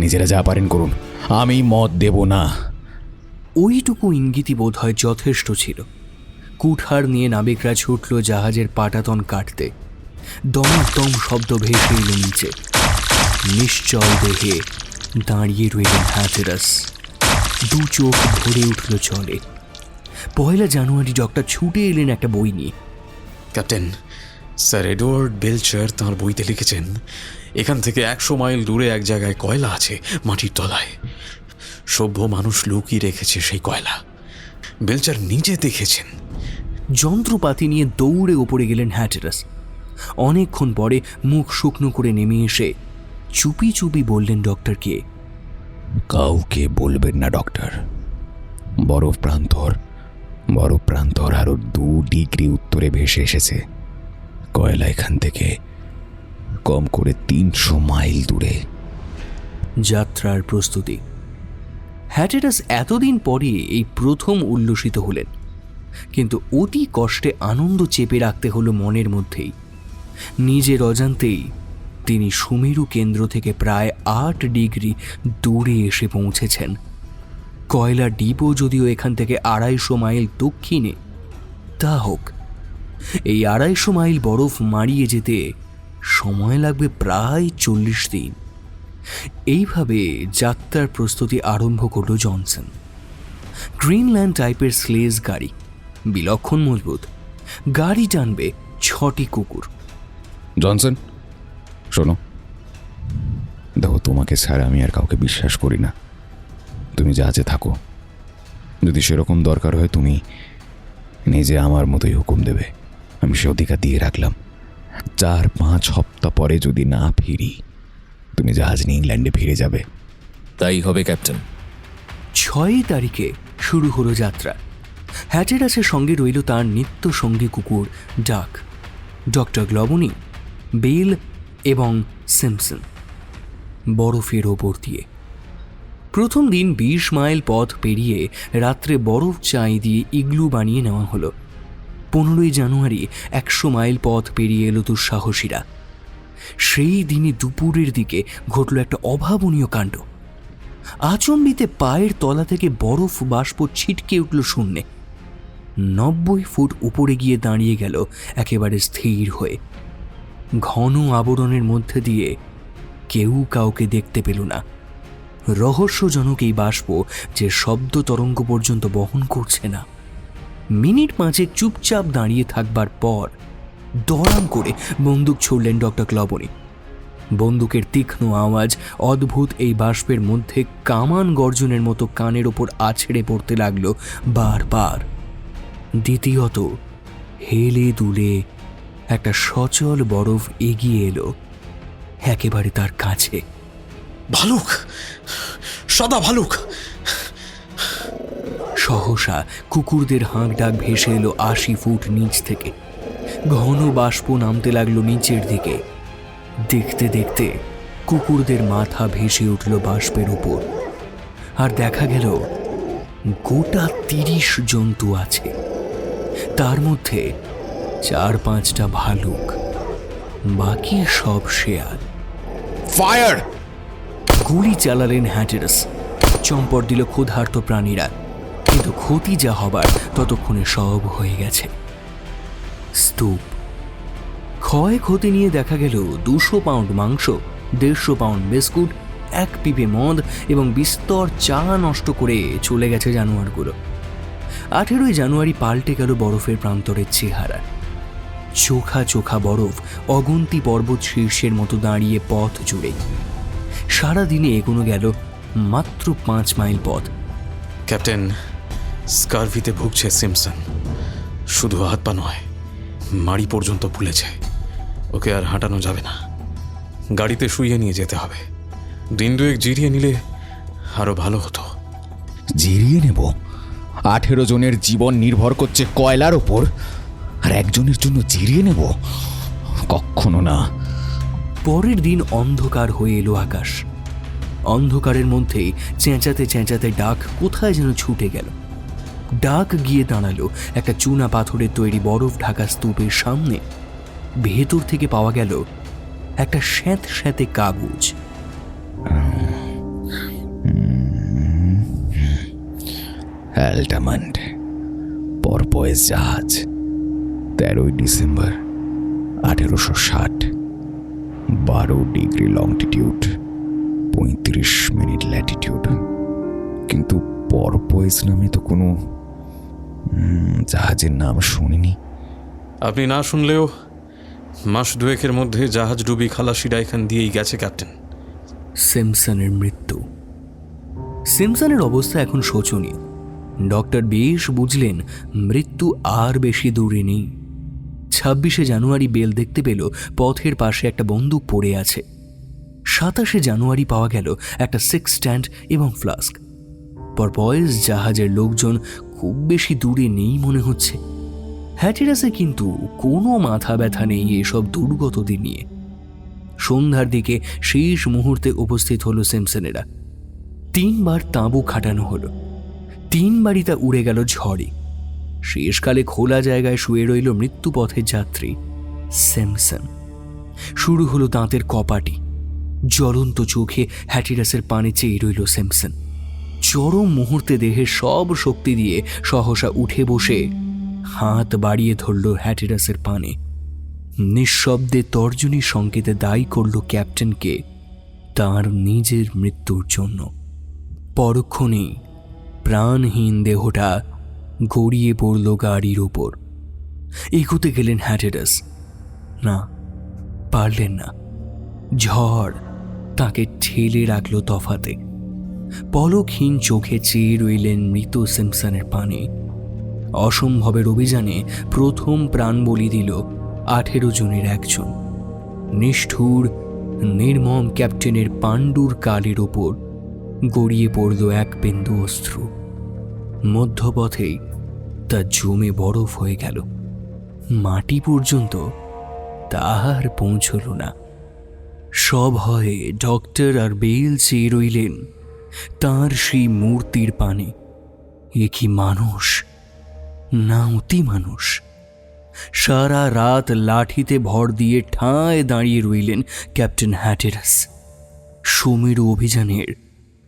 নিজেরা যা পারেন করুন, আমি মদ দেব না। ওইটুকু ইঙ্গিতই বোধ হয় যথেষ্ট ছিল। কুঠার নিয়ে নাবিকরা ছুটল জাহাজের পাটাতন কাটতে। দমাদম শব্দ ভেসে এলো নিচে। নিশ্চল দেহে দাঁড়িয়ে রইলেন হ্যাটেরাস। দু চোখ ভরে উঠল জলে। 1 জানুয়ারি ডক্টর ছুটে এলেন একটা বই নিয়ে। ক্যাপ্টেন, স্যার এডওয়ার্ড বেলচার তাঁর বইতে লিখেছেন, এখান থেকে 100 মাইল দূরে এক জায়গায় কয়লা আছে, মাটির তলায়। সভ্য মানুষ লুকিয়ে রেখেছে সেই কয়লা। বেলচার নিজে দেখেছেন। যন্ত্রপাতি নিয়ে দৌড়ে ওপরে গেলেন হ্যাটেরাস। অনেকক্ষণ পরে মুখ শুকনো করে নেমে এসে চুপি চুপি বললেন ডক্টরকে, কাউকে বলবেন না ডক্টর। বরফ প্রান্তর আরো 2 ডিগ্রি উত্তরে ভেসে এসেছে। কয়লা এখান থেকে কম করে 300 মাইল দূরে। যাত্রার প্রস্তুতি। হ্যাটেরাস এতদিন পরে এই প্রথম উল্লসিত হলেন, কিন্তু অতি কষ্টে আনন্দ চেপে রাখতে হলো মনের মধ্যেই। নিজের অজান্তেই তিনি সুমেরু কেন্দ্র থেকে প্রায় 8 ডিগ্রি দূরে এসে পৌঁছেছেন। কয়লা ডিপো যদিও এখান থেকে 250 মাইল দক্ষিণে, তা হোক, এই 250 মাইল বরফ মারিয়ে যেতে সময় লাগবে প্রায় 40 দিন। এইভাবে যাত্রার প্রস্তুতি আরম্ভ করল জনসন। গ্রিনল্যান্ড টাইপের স্লেজ গাড়ি, বিলক্ষণ মজবুত। গাড়ি টানবে 6টি কুকুর। জনসন, শোনো, দেখো, তোমাকে ছাড়া আমি আর কাউকে বিশ্বাস করি না। তুমি জাহাজে থাকো। যদি সেরকম দরকার হয় তুমি নিজে আমার মতোই হুকুম দেবে, আমি সে অধিকার দিয়ে রাখলাম। 4-5 সপ্তাহ পরে যদি না ফিরি, তুমি জাহাজ নিয়ে ইংল্যান্ডে ফিরে যাবে। তাই হবে ক্যাপ্টেন। 6 তারিখে শুরু হলো যাত্রা। হ্যাটেরাসের সঙ্গে রইল তার নিত্য সঙ্গী কুকুর ডাক, ডক্টর গ্লবনি, বেল এবং সিম্পসন। বরফের ওপর দিয়ে প্রথম দিন 20 মাইল পথ পেরিয়ে রাত্রে বরফ চাই দিয়ে ইগলু বানিয়ে নেওয়া হলো। 15 জানুয়ারি 100 মাইল পথ পেরিয়ে এলো দুঃসাহসীরা। সেই দিনই দুপুরের দিকে ঘটল একটা অভাবনীয় কাণ্ড। আচম্বিতে পায়ের তলা থেকে বরফ বাষ্প ছিটকে উঠল শূন্যে। 90 ফুট উপরে গিয়ে দাঁড়িয়ে গেল একেবারে স্থির হয়ে। ঘন আবরণের মধ্যে দিয়ে কেউ কাউকে দেখতে পেল না। রহস্যজনক এই বাষ্প যে শব্দ তরঙ্গ পর্যন্ত বহন করছে না। মিনিট 5 চুপচাপ দাঁড়িয়ে থাকবার পর দড়াম করে বন্দুক ছুড়লেন ডক্টর গ্লবনি। বন্দুকের তীক্ষ্ণ আওয়াজ অদ্ভুত এই বাষ্পের মধ্যে কামান গর্জনের মতো কানের ওপর আছড়ে পড়তে লাগলো বারবার। দ্বিতীয়ত, হেলে দুলে একটা সচল বরফ এগিয়ে এলো একেবারে তার কাছে। ভালুক, সাদা ভালুক। সহসা কুকুরদের হাঁক ডাক ভেসে এলো ৮০ ফুট নিচ থেকে। ঘন বাষ্প নামতে লাগলো নিচের দিকে। দেখতে দেখতে কুকুরদের মাথা ভেসে উঠল বাষ্পের উপর, আর দেখা গেল গোটা ৩০ জন্তু আছে। তার মধ্যে ৪-৫টা ভালুক, বাকি সব শেয়াল। ফায়ার! গুলি চালালেন হ্যাটেরাস। চম্পট দিল ক্ষুধার্ত প্রাণীরা, কিন্তু ক্ষতি যা হবার ততক্ষণে সব হয়ে গেছে। স্তূপ ক্ষয়ক্ষতি নিয়ে দেখা গেল ২০০ পাউন্ড মাংস, ১৫০ পাউন্ড বিস্কুট, ১ পিপে মদ এবং বিস্তর চা নষ্ট করে চলে গেছে জানোয়ারগুলো। ১৮ই জানুয়ারি পাল্টে গেল বরফের প্রান্তরের চেহারা। চোখা চোখা বরফ অগুন্তি পর্বত শীর্ষের মতো দাঁড়িয়ে পথ জুড়ে। সারাদিনে এগোনো গেল মাত্র ৫ মাইল পথ। ক্যাপ্টেন, স্কারভিতে ভুগছে সিমসন। শুধু হাত পা নয়, মাড়ি পর্যন্ত ফুলেছে। ওকে আর হাঁটানো যাবে না, গাড়িতে শুইয়ে নিয়ে যেতে হবে। দিন দুয়েক জিরিয়ে নিলে আরো ভালো হতো। জিরিয়ে নেব? ১৮ জনের জীবন নির্ভর করছে কয়লার ওপর, আর একজনের জন্য জিরিয়ে নেব? কখনো না। পরের দিন অন্ধকার হয়ে এলো আকাশ। অন্ধকারের মধ্যেই চেঁচাতে চেঁচাতে ডাক কোথায় যেন ছুটে গেল। ডাক গিয়ে দাঁড়ালো একটা চুনা পাথরের তৈরি বরফ ঢাকা স্তূপের সামনে। ভেতর থেকে পাওয়া গেল একটা স্যাঁতস্যাঁতে কাগজ। অ্যালটামান্ড, পরপয়েজ জাহাজ, ১৩ই ডিসেম্বর ১৮৬০, ১২ ডিগ্রি লংটিটিউড, ৩৫ মিনিট ল্যাটিটিউড। কিন্তু পরপয়েজ নামে তো কোনো জাহাজের নাম শুনিনি। আপনি না শুনলেও মাস দুয়েকের মধ্যে জাহাজ ডুবি খালাসিরা এখান দিয়েই গেছে ক্যাপ্টেন। সিমসনের মৃত্যু। সিমসনের অবস্থা এখন শোচনীয়। ডক্টর বেশ বুঝলেন মৃত্যু আর বেশি দূরে নেই। ২৬শে জানুয়ারি বেল দেখতে পেল পথের পাশে একটা বন্দুক পড়ে আছে। ২৭শে জানুয়ারি পাওয়া গেল একটা সিক্স স্ট্যান্ড এবং ফ্লাস্ক। পরপয়েজ জাহাজের লোকজন খুব বেশি দূরে নেই মনে হচ্ছে। হ্যাটেরাসে কিন্তু কোনো মাথা ব্যথা নেই এসব দুর্গতদের নিয়ে। সন্ধ্যার দিকে শেষ মুহূর্তে উপস্থিত হলো সিমসনেরা। ৩ বার তাঁবু খাটানো হলো। ৩ বারই তা উড়ে গেল ঝড়ে। শেষকালে খোলা জায়গায় শুয়ে রইল মৃত্যুপথের যাত্রী সিমসন। শুরু হলো দাঁতের কপাটি। জ্বলন্ত চোখে হ্যাটেরাসের পানে চেয়ে রইল সিমসন। চরম মুহূর্তে দেহের সব শক্তি দিয়ে সহসা উঠে বসে হাত বাড়িয়ে ধরল হ্যাটেরাসের পানে। নিঃশব্দে তর্জনীর সংকেতে দায়ী করল ক্যাপ্টেনকে তার নিজের মৃত্যুর জন্য। পরক্ষণেই প্রাণহীন দেহটা গড়িয়ে পড়ল গাড়ির ওপর। এগোতে গেলেন হ্যাটেরাস, না পারলেন না। ঝড় তাকে ঠেলে রাখল তফাতে। পলকহীন চোখে চেয়ে রইলেন মৃত সিমসনের পানে। অসম্ভবের অভিযানে প্রথম প্রাণ বলি দিল ১৮ জনের একজন। নিষ্ঠুর নির্মম ক্যাপ্টেনের পাণ্ডুর কালের ওপর গড়িয়ে পড়ল এক বিন্দু অশ্রু। মধ্যপথেই তা জমে বরফ হয়ে গেল। মাটি পর্যন্ত তাহার পৌঁছল না। সব হয়ে ডক্টর আর বেল চেয়ে রইলেন তাঁর সেই মূর্তির পানে। এ কি মানুষ না অতি মানুষ? সারা রাত লাঠিতে ভর দিয়ে ঠায় দাঁড়িয়ে রইলেন ক্যাপ্টেন হ্যাটেরাস, সুমেরু অভিযানের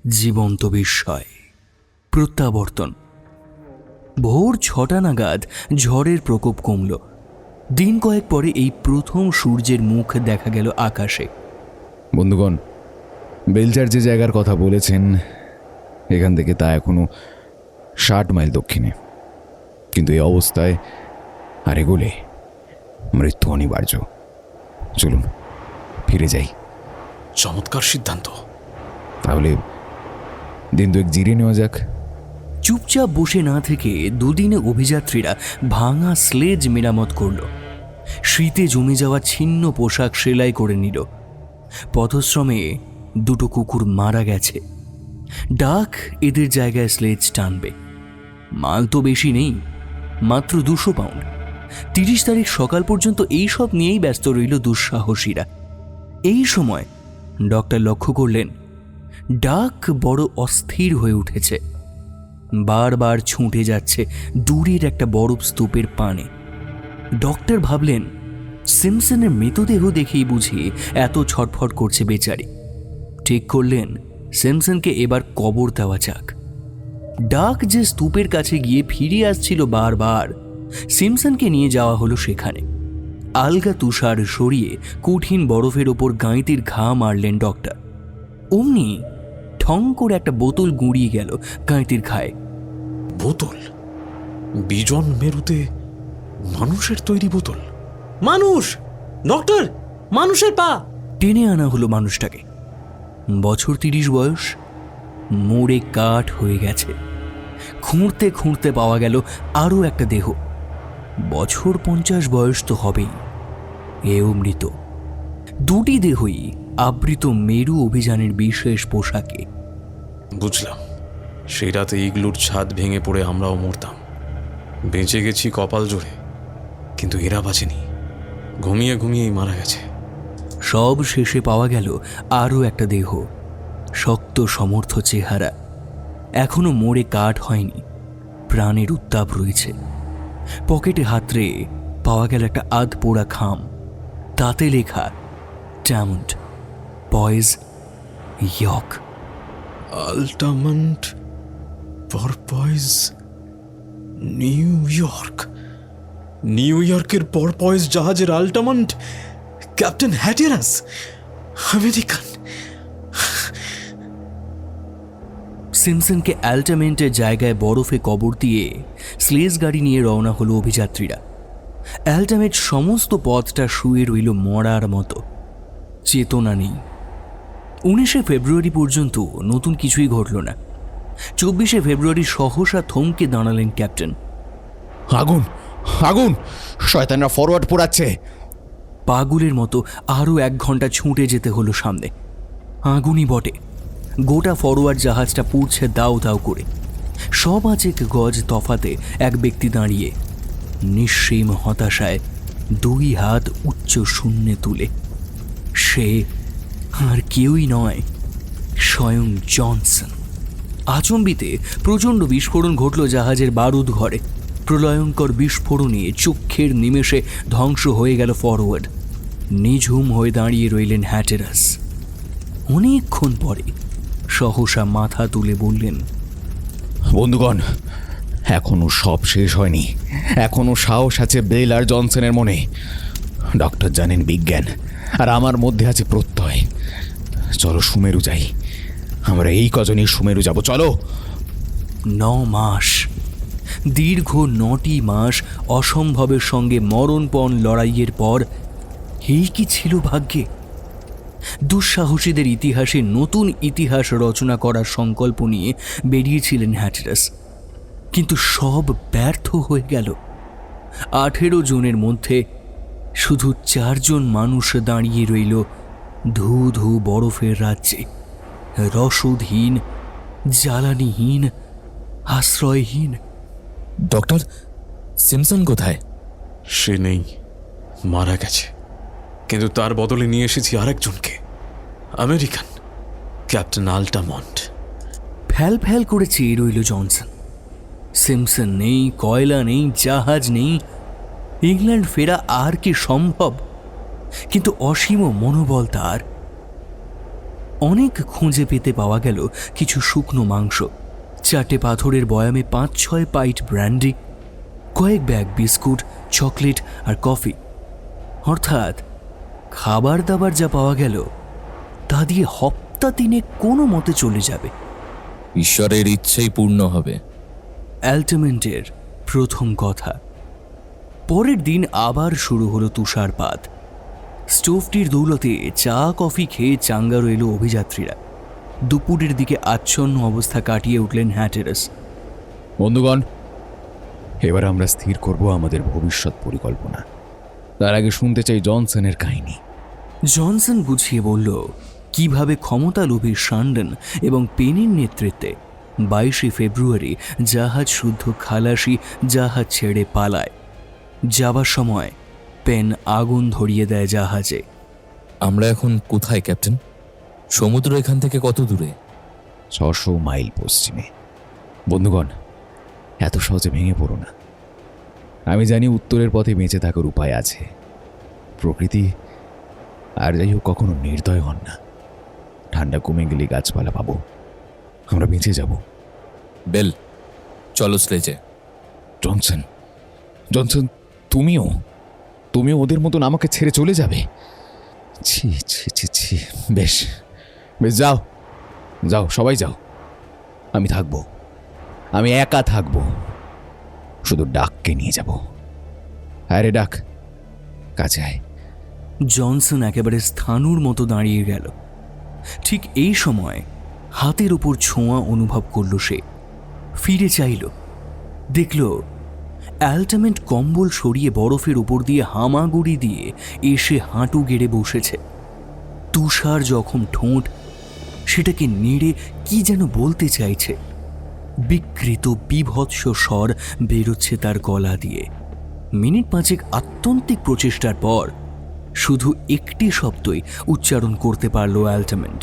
জীবন্ত বিস্ময়। প্রত্যাবর্তন। ভোর ৬টা নাগাদ ঝড়ের প্রকোপ কমল। দিন কয়েক পরে এই প্রথম সূর্যের মুখ দেখা গেল আকাশে। বন্ধুগণ, বেলচার যে জায়গার কথা বলেছেন এখান থেকে তা এখনো ৬০ মাইল দক্ষিণে। কিন্তু এই অবস্থায় আর এগোলে মৃত্যু অনিবার্য। চলুন ফিরে যাই। চমৎকার সিদ্ধান্ত। তাহলে দিন দুয়েক জিরিয়ে নেওয়া যাক। চুপচাপ বসে না থেকে দুদিনে অভিযাত্রীরা ভাঙা স্লেজ মেরামত করল। শীতে জমে যাওয়া ছিন্ন পোশাক সেলাই করে নিল। পথশ্রমে ২টো কুকুর মারা গেছে। ডাক এদের জায়গায় স্লেজ টানবে। মাল তো বেশি নেই, মাত্র 200 পাউন্ড। 30 তারিখ সকাল পর্যন্ত এই সব নিয়েই ব্যস্ত রইল দুঃসাহসীরা। এই সময় ডক্টর লক্ষ্য করলেন ডাক বড় অস্থির হয়ে উঠেছে, বারবার ছুটে যাচ্ছে দূরের একটা বরফ স্তূপের পানে। ডক্টর ভাবলেন সিমসনের মৃতদেহ দেখেই বুঝি এত ছটফট করছে বেচারি। ঠিক করলেন সিমসনকে এবার কবর দেওয়া যাক। ডাক যে স্তূপের কাছে গিয়ে ফিরে আসছিল বারবার, সিমসনকে নিয়ে যাওয়া হলো সেখানে। আলগা তুষার সরিয়ে কঠিন বরফের ওপর গাঁইতির ঘা মারলেন ডক্টর। অমনি ঠং করে একটা বোতল গুঁড়িয়ে গেল গাঁইতির ঘায়ে। বোতল? বিজন মেরুতে মানুষের তৈরি বোতল? মানুষ! ডক্টর, মানুষের পা! টেনে আনা হলো মানুষটাকে। বছর 30 বয়স, মোড়ে কাঠ হয়ে গেছে। খুঁড়তে খুঁড়তে পাওয়া গেল আরও একটা দেহ। বছর 50 বয়স তো হবেই, এও মৃত। দুটি দেহই আবৃত মেরু অভিযানের বিশেষ পোশাকে। বুঝলাম, সেই রাতে ইগলুর ছাদ ভেঙে পড়ে আমরাও মরতাম। বেঁচে গেছি কপাল জোরে, কিন্তু এরা বাঁচেনি, ঘুমিয়ে ঘুমিয়েই মারা গেছে। সব শেষে পাওয়া গেল আরও একটা দেহ, শক্ত সমর্থ চেহারা। এখনো মোড়ে কাঠ হয়নি, প্রাণের উত্তাপ রয়েছে। পকেটে হাতড়ে পাওয়া গেল একটা আধ পোড়া খাম, তাতে লেখা ডায়মন্ড বয়েজ ইয়র্ক। Altamont Porpoise New York. New ইয়র্কের পরপয়েজ জাহাজের আল্টামেন্ট ক্যাপ্টেন হ্যাটেরাস, আমেরিকান। সিমসনকে অ্যাল্টামেন্টের জায়গায় বরফে কবর দিয়ে স্লেজ গাড়ি নিয়ে রওনা হলো অভিযাত্রীরা। অ্যাল্টামেন্ট সমস্ত পথটা শুয়ে রইল মরার মতো, চেতনা নেই। 19শে ফেব্রুয়ারি পর্যন্ত নতুন কিছুই ঘটল না। 24শে ফেব্রুয়ারি সহসা থমকে দাঁড়ালেন ক্যাপ্টেন। আগুন! আগুন! শয়তানরা ফরওয়ার্ড পোড়াচ্ছে। পাগলের মতো আরও 1 ঘন্টা ছুটে যেতে হলো সামনে। আগুনই বটে, গোটা ফরওয়ার্ড জাহাজটা পুড়ছে দাউ দাউ করে। 100 গজ তফাতে এক ব্যক্তি দাঁড়িয়ে, নিঃসীম হতাশায় 2 হাত উচ্চ শূন্যে তুলে। সে আর কেউই নয়, স্বয়ং জনসন। আচম্বিতে প্রচণ্ড বিস্ফোরণ ঘটল জাহাজের বারুদ ঘরে। প্রলয়ঙ্কর বিস্ফোরণে চক্ষের নিমেষে ধ্বংস হয়ে গেল ফরওয়ার্ড। নিঝুম হয়ে দাঁড়িয়ে রইলেন হ্যাটেরাস। অনেকক্ষণ পরে সহসা মাথা তুলে বললেন, বন্ধুগণ, এখনো সব শেষ হয়নি। এখনো সাহস আছে বেল আর জনসনের মনে। ডক্টর জানেন বিজ্ঞান, আর আমার মধ্যে আছে প্রত্যয়। চলো সুমেরু যাই, আমরা এই কজনই সুমেরু যাব। চলো। 9 মাস, দীর্ঘ 9টি মাস অসম্ভবের সঙ্গে মরণপণ লড়াইয়ের পর এই কি ছিল ভাগ্যে? দুঃসাহসীদের ইতিহাসে নতুন ইতিহাস রচনা করার সংকল্প নিয়ে বেরিয়েছিলেন হ্যাটেরাস, কিন্তু সব ব্যর্থ হয়ে গেল। 18 জনের মধ্যে শুধু 4 জন মানুষ দাঁড়িয়ে রইল ধু ধু বরফের রাজ্যে, রসদহীন, জ্বালানিহীন, আশ্রয়হীন। ডক্টর, সিমসন কোথায়? সে নেই, মারা গেছে। কিন্তু তার বদলে নিয়ে এসেছি আরেকজনকে, আমেরিকান, ক্যাপ্টেন আল্টামন্ট। ফ্যাল ফ্যাল করে চেয়ে রইল জনসন। সিমসন নেই, কয়লা নেই, জাহাজ নেই। ইংল্যান্ড ফেরা আর কি সম্ভব? কিন্তু অসীম মনোবল তার। অনেক খুঁজে পেতে পাওয়া গেল কিছু শুকনো মাংস, 4টে পাথরের বয়ামে 5-6 পাইট ব্র্যান্ডি, কয়েক ব্যাগ বিস্কুট, চকলেট আর কফি। অর্থাৎ খাবার দাবার যা পাওয়া গেল তা দিয়ে হপ্তা 3 কোনো মতে চলে যাবে। ঈশ্বরের ইচ্ছেই পূর্ণ হবে। অ্যাল্টামেন্টের প্রথম কথা। পরের দিন আবার শুরু হলো তুষারপাত। স্টোভটির দৌলতে চা কফি খেয়ে চাঙ্গা রইল অভিযাত্রীরা। দুপুরের দিকে আচ্ছন্ন অবস্থা কাটিয়ে উঠলেন হ্যাটেরাস। বন্ধুগণ, এবার আমরা স্থির করব আমাদের ভবিষ্যৎ পরিকল্পনা। তার আগে শুনতে চাই জনসনের কাহিনী। জনসন বুঝিয়ে বলল কিভাবে ক্ষমতালোভী শান্ডন এবং পেনির নেতৃত্বে 22শে ফেব্রুয়ারি জাহাজ শুদ্ধ খালাসি জাহাজ ছেড়ে পালায়। যাবার সময় পেন আগুন ধরিয়ে দেয় জাহাজে। আমরা এখন কোথায় ক্যাপ্টেন? সমুদ্র এখান থেকে কত দূরে? 600 মাইল পশ্চিমে। বন্ধুগণ, এত সহজে ভেঙে পড়ো না। আমি জানি উত্তরের পথে বেঁচে থাকার উপায় আছে। প্রকৃতি আর যাই হোক কখনো নির্দয় হন না। ঠান্ডা কমে গেলে গাছপালা পাবো, আমরা বেঁচে যাব। বেল, চলো স্লেজে। জনসন, জনসন, তুমিও ওদের মতন আমাকে ছেড়ে চলে যাবে? ছি ছি ছি ছি। বেশ বেশ, যাও যাও, সবাই যাও। আমি থাকবো, আমি একা থাকবো, শুধু ডাককে নিয়ে যাব। আরে ডাক, কাছে আয়। জনসন একেবারে স্থাণুর মতো দাঁড়িয়ে গেল। ঠিক এই সময় হাতের উপর ছোঁয়া অনুভব করল সে। ফিরে চাইল, দেখল অ্যালটামেন্ট কম্বল সরিয়ে বরফের উপর দিয়ে হামাগুড়ি দিয়ে এসে হাঁটু গেড়ে বসেছে। তুষার জখম ঠোঁট সেটাকে নেড়ে কি যেন বলতে চাইছে। বিকৃত বিভৎস স্বর বেরোচ্ছে তার গলা দিয়ে। মিনিট 5 আত্যন্তিক প্রচেষ্টার পর শুধু একটি শব্দই উচ্চারণ করতে পারল অ্যালটামেন্ট।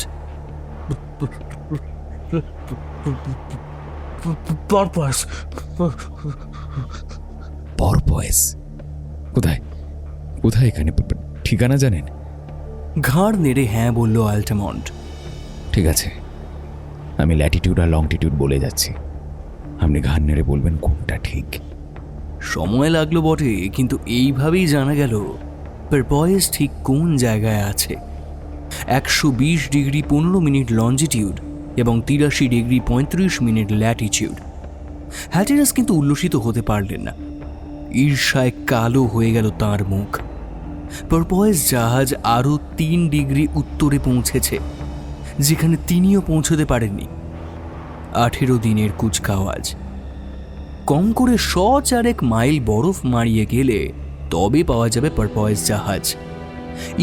পরপয়েস? কোথায় কোথায় এখানে ঠিকানা জানেন? ঘাড় নেড়ে হ্যাঁ বলল অ্যালটামন্ট। ঠিক আছে, আমি ল্যাটিটিউড আর লংটিটিউড বলে যাচ্ছি, আপনি ঘাড় নেড়ে বলবেন কোনটা ঠিক। সময় লাগলো বটে, কিন্তু এইভাবেই জানা গেল পারপয়েস ঠিক কোন জায়গায় আছে। 120 ডিগ্রি 15 মিনিট লঞ্জিটিউড এবং 83 ডিগ্রি 35 মিনিট ল্যাটিটিউড। হ্যাটেরাস কিন্তু উল্লসিত হতে পারলেন না। ঈর্ষায় কালো হয়ে গেল তার মুখ। পারপয়েস জাহাজ আরও 3 ডিগ্রি উত্তরে পৌঁছেছে, যেখানে তিনিও পৌঁছতে পারেননি। 18 দিনের কুচকাওয়াজ। কম করে 104 মাইল বরফ মারিয়ে গেলে তবে পাওয়া যাবে পারপয়েস জাহাজ।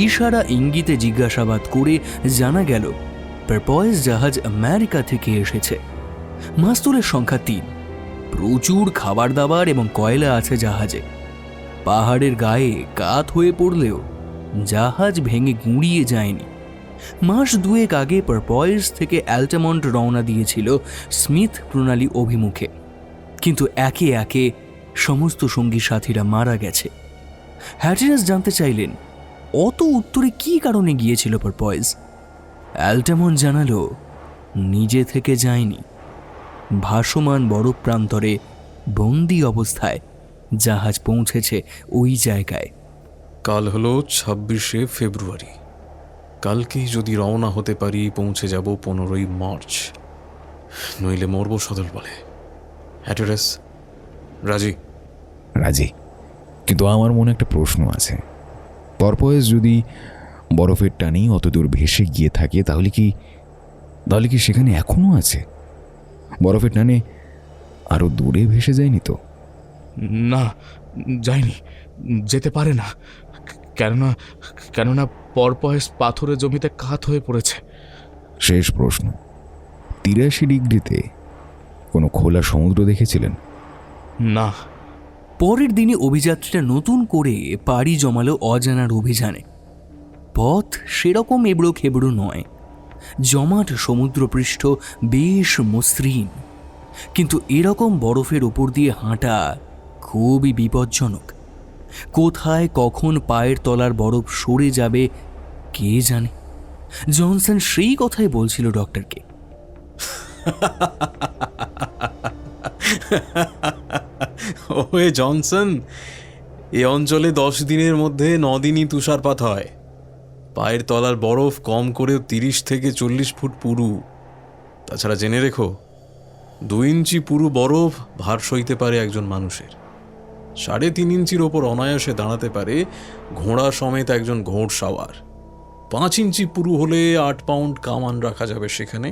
ইশারা ইঙ্গিতে জিজ্ঞাসাবাদ করে জানা গেল পারপয়েস জাহাজ আমেরিকা থেকে এসেছে। মাস্তুলের সংখ্যা 3। প্রচুর খাবার দাবার এবং কয়লা আছে জাহাজে। পাহাড়ের গায়ে কাত হয়ে পড়লেও জাহাজ ভেঙে গুঁড়িয়ে যায়নি। মাস 2 আগে পারপয়েস থেকে অ্যালটামন্ট রওনা দিয়েছিল স্মিথ প্রণালী অভিমুখে, কিন্তু একে একে সমস্ত সঙ্গী সাথীরা মারা গেছে। হ্যাটেরাস জানতে চাইলেন অত উত্তরে কী কারণে গিয়েছিল পারপয়েস। অ্যালটামন্ট জানালো নিজে থেকে যায়নি, ভাসমান বরফ প্রান্তরে বন্দি অবস্থায় জাহাজ পৌঁছেছে ওই জায়গায়। কাল হলো 26শে ফেব্রুয়ারি। কালকেই যদি রওনা হতে পারি পৌঁছে যাব 15ই মার্চ, নইলে মরব সদল বলে। হ্যাটেরাস রাজি? রাজি, কিন্তু আমার মনে একটা প্রশ্ন আছে। পরপয়েস যদি বরফের টানেই অত দূর ভেসে গিয়ে থাকে, তাহলে কি সেখানে এখনো আছে? বরফের টানে আরো দূরে ভেসে যায়নি তো? না, যায়নি, যেতে পারে না। কেননা পরপয়েস পাথরের জমিতে কাত হয়ে পড়েছে। শেষ প্রশ্ন, 83 ডিগ্রিতে কোনো খোলা সমুদ্র দেখেছিলেন? না। পরের দিনে অভিযাত্রীরা নতুন করে পাড়ি জমালো অজানার অভিযানে। পথ সেরকম এবড়ো খেবড়ো নয়, জমাট সমুদ্রপৃষ্ঠ বেশ মসৃণ, কিন্তু এরকম বরফের উপর দিয়ে হাঁটা খুবই বিপজ্জনক। কোথায় কখন পায়ের তলার বরফ সরে যাবে কে জানে। জনসন সেই কথাই বলছিল ডক্টরকে। ওয়ে জনসন, এ অঞ্চলে 10 দিনের মধ্যে 9 দিনই তুষারপাত হয়। পায়ের তলার বরফ কম করেও 30 থেকে 40 ফুট পুরু। তাছাড়া জেনে রেখো, 2 ইঞ্চি পুরু বরফ ভার সইতে পারে একজন মানুষের। 3.5 ইঞ্চির ওপর অনায়াসে দাঁড়াতে পারে ঘোড়া সমেত একজন ঘোড় সাওয়ার। 5 ইঞ্চি পুরু হলে 8 পাউন্ড কামান রাখা যাবে সেখানে।